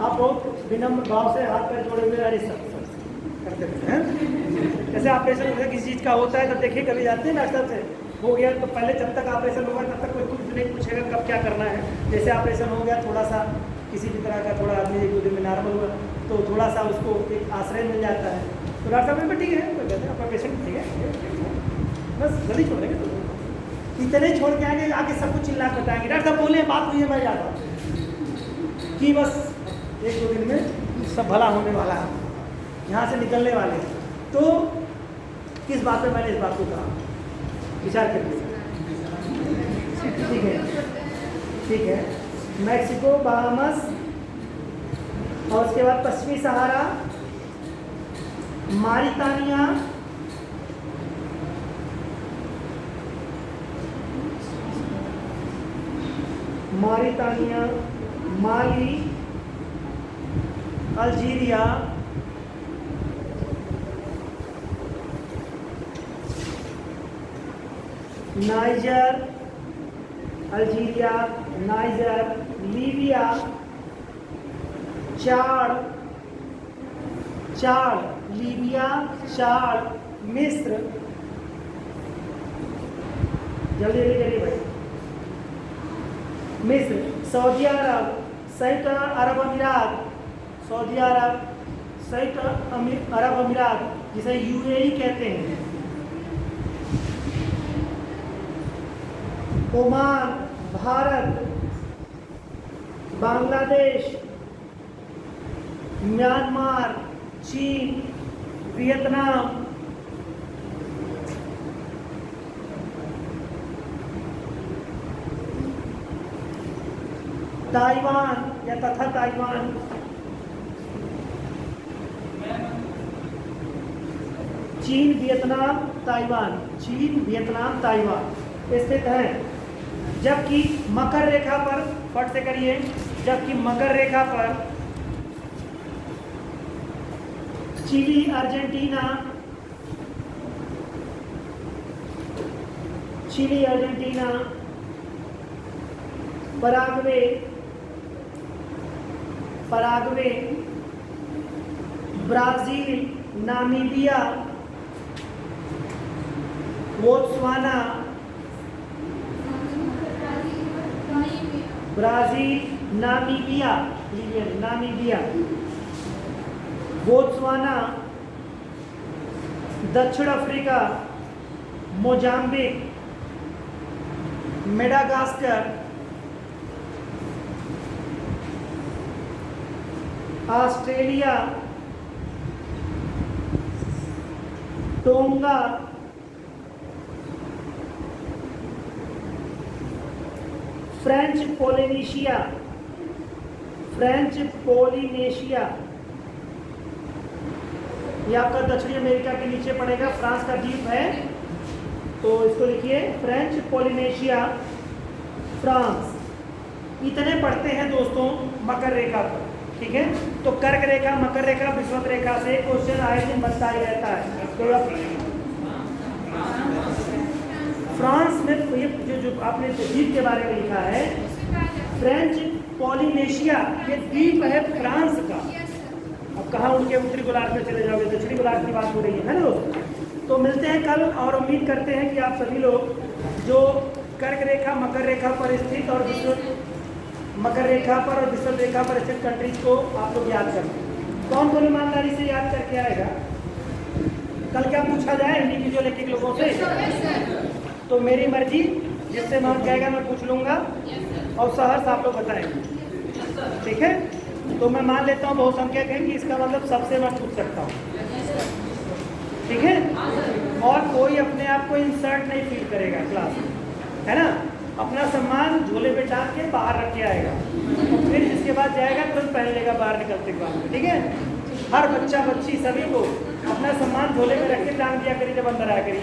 आप बहुत विनम्र भाव से हाथ पैर जोड़े हुए अरे सब करते हैं। जैसे ऑपरेशन किसी चीज़ का होता है तो देखिए कभी जाते हैं डॉक्टर से, हो गया तो पहले जब तक ऑपरेशन होगा तब तक कोई कुछ नहीं पूछेगा कब क्या करना है। जैसे ऑपरेशन हो गया, थोड़ा सा किसी भी तरह का थोड़ा आदमी 1-2 दिन में नॉर्मल हुआ तो थोड़ा सा उसको एक आश्रय मिल जाता है, तो डॉक्टर साहब में ठीक है, कोई कहते हैं आपका पेशेंट ठीक है, बस जल्दी छोड़ेंगे। तो इतने छोड़ के आगे आगे सब कुछ चिल्ला बताएंगे, डॉक्टर साहब बोले बात हुई है, मैं जाता हूँ कि बस 1-2 दिन में सब भला होने वाला है, यहाँ से निकलने वाले हैं। तो किस बात पे मैंने इस बात को कहा, विचार करिए। ठीक है, ठीक है। मैक्सिको, बहामस, और उसके बाद पश्चिमी Sahara, Mauritania, Mali, Algeria, Niger, Algeria, Niger, Libya, Libya, मिस्र, जल्दी जल्दी करिए भाई, मिस्र, सऊदी अरब, संयुक्त अरब अमीरात, सऊदी अरब, संयुक्त अरब अमीरात जिसे यूएई कहते हैं, ओमान, भारत, बांग्लादेश, म्यांमार, चीन, वियतनाम, ताइवान या तथा ताइवान, चीन, वियतनाम, ताइवान स्थित हैं। जबकि मकर रेखा पर, फट से करिए, जबकि मकर रेखा पर Chile, Argentina, Paraguay, Brazil, Namibia, Botswana, Namibia, Botswana, दक्षिण Africa, Mozambique, Madagascar, Australia, Tonga, French Polynesia, ये आपका दक्षिणी अमेरिका के नीचे पड़ेगा, फ्रांस का द्वीप है, तो इसको लिखिए फ्रेंच पोलिनेशिया, फ्रांस। इतने पढ़ते हैं दोस्तों मकर रेखा पर, ठीक है। तो कर्क रेखा, मकर रेखा, विषुवत रेखा से क्वेश्चन आए दिन बनता ही रहता है। तो फ्रांस में ये जो आपने द्वीप के बारे में लिखा है, फ्रेंच पॉलिनेशिया, ये द्वीप है फ्रांस का। अब कहाँ उनके उत्तरी गोलार्ध में चले जाओगे, दक्षिणी गोलार्ध की बात हो रही है ना दोस्तों। तो मिलते हैं कल, और उम्मीद करते हैं कि आप सभी लोग जो कर्क रेखा, मकर रेखा पर स्थित और मकर रेखा पर और विषुवत रेखा पर स्थित कंट्रीज को आप लोग याद करें। कौन कौन ईमानदारी से याद करके आएगा? कल क्या पूछा जाए इंडिविजुअल एक एक लोगों से? तो मेरी मर्जी, जिससे मन कहेगा मैं पूछ लूँगा, और सहर्ष आप लोग बताएंगे, ठीक है। तो मैं मान लेता हूँ बहुसंख्यक है कि इसका मतलब सबसे मैं पूछ सकता हूँ, ठीक है। और कोई अपने आप को इंसर्ट नहीं फील करेगा क्लास में, है ना। अपना सामान झोले पे डाल के बाहर रख के आएगा, तो फिर इसके बाद जाएगा तुरंत पहन लेगा बाहर निकलते के बाद, ठीक है। हर बच्चा बच्ची सभी को अपना सामान झोले में रख के टांग दिया करिए जब अंदर आया करिए।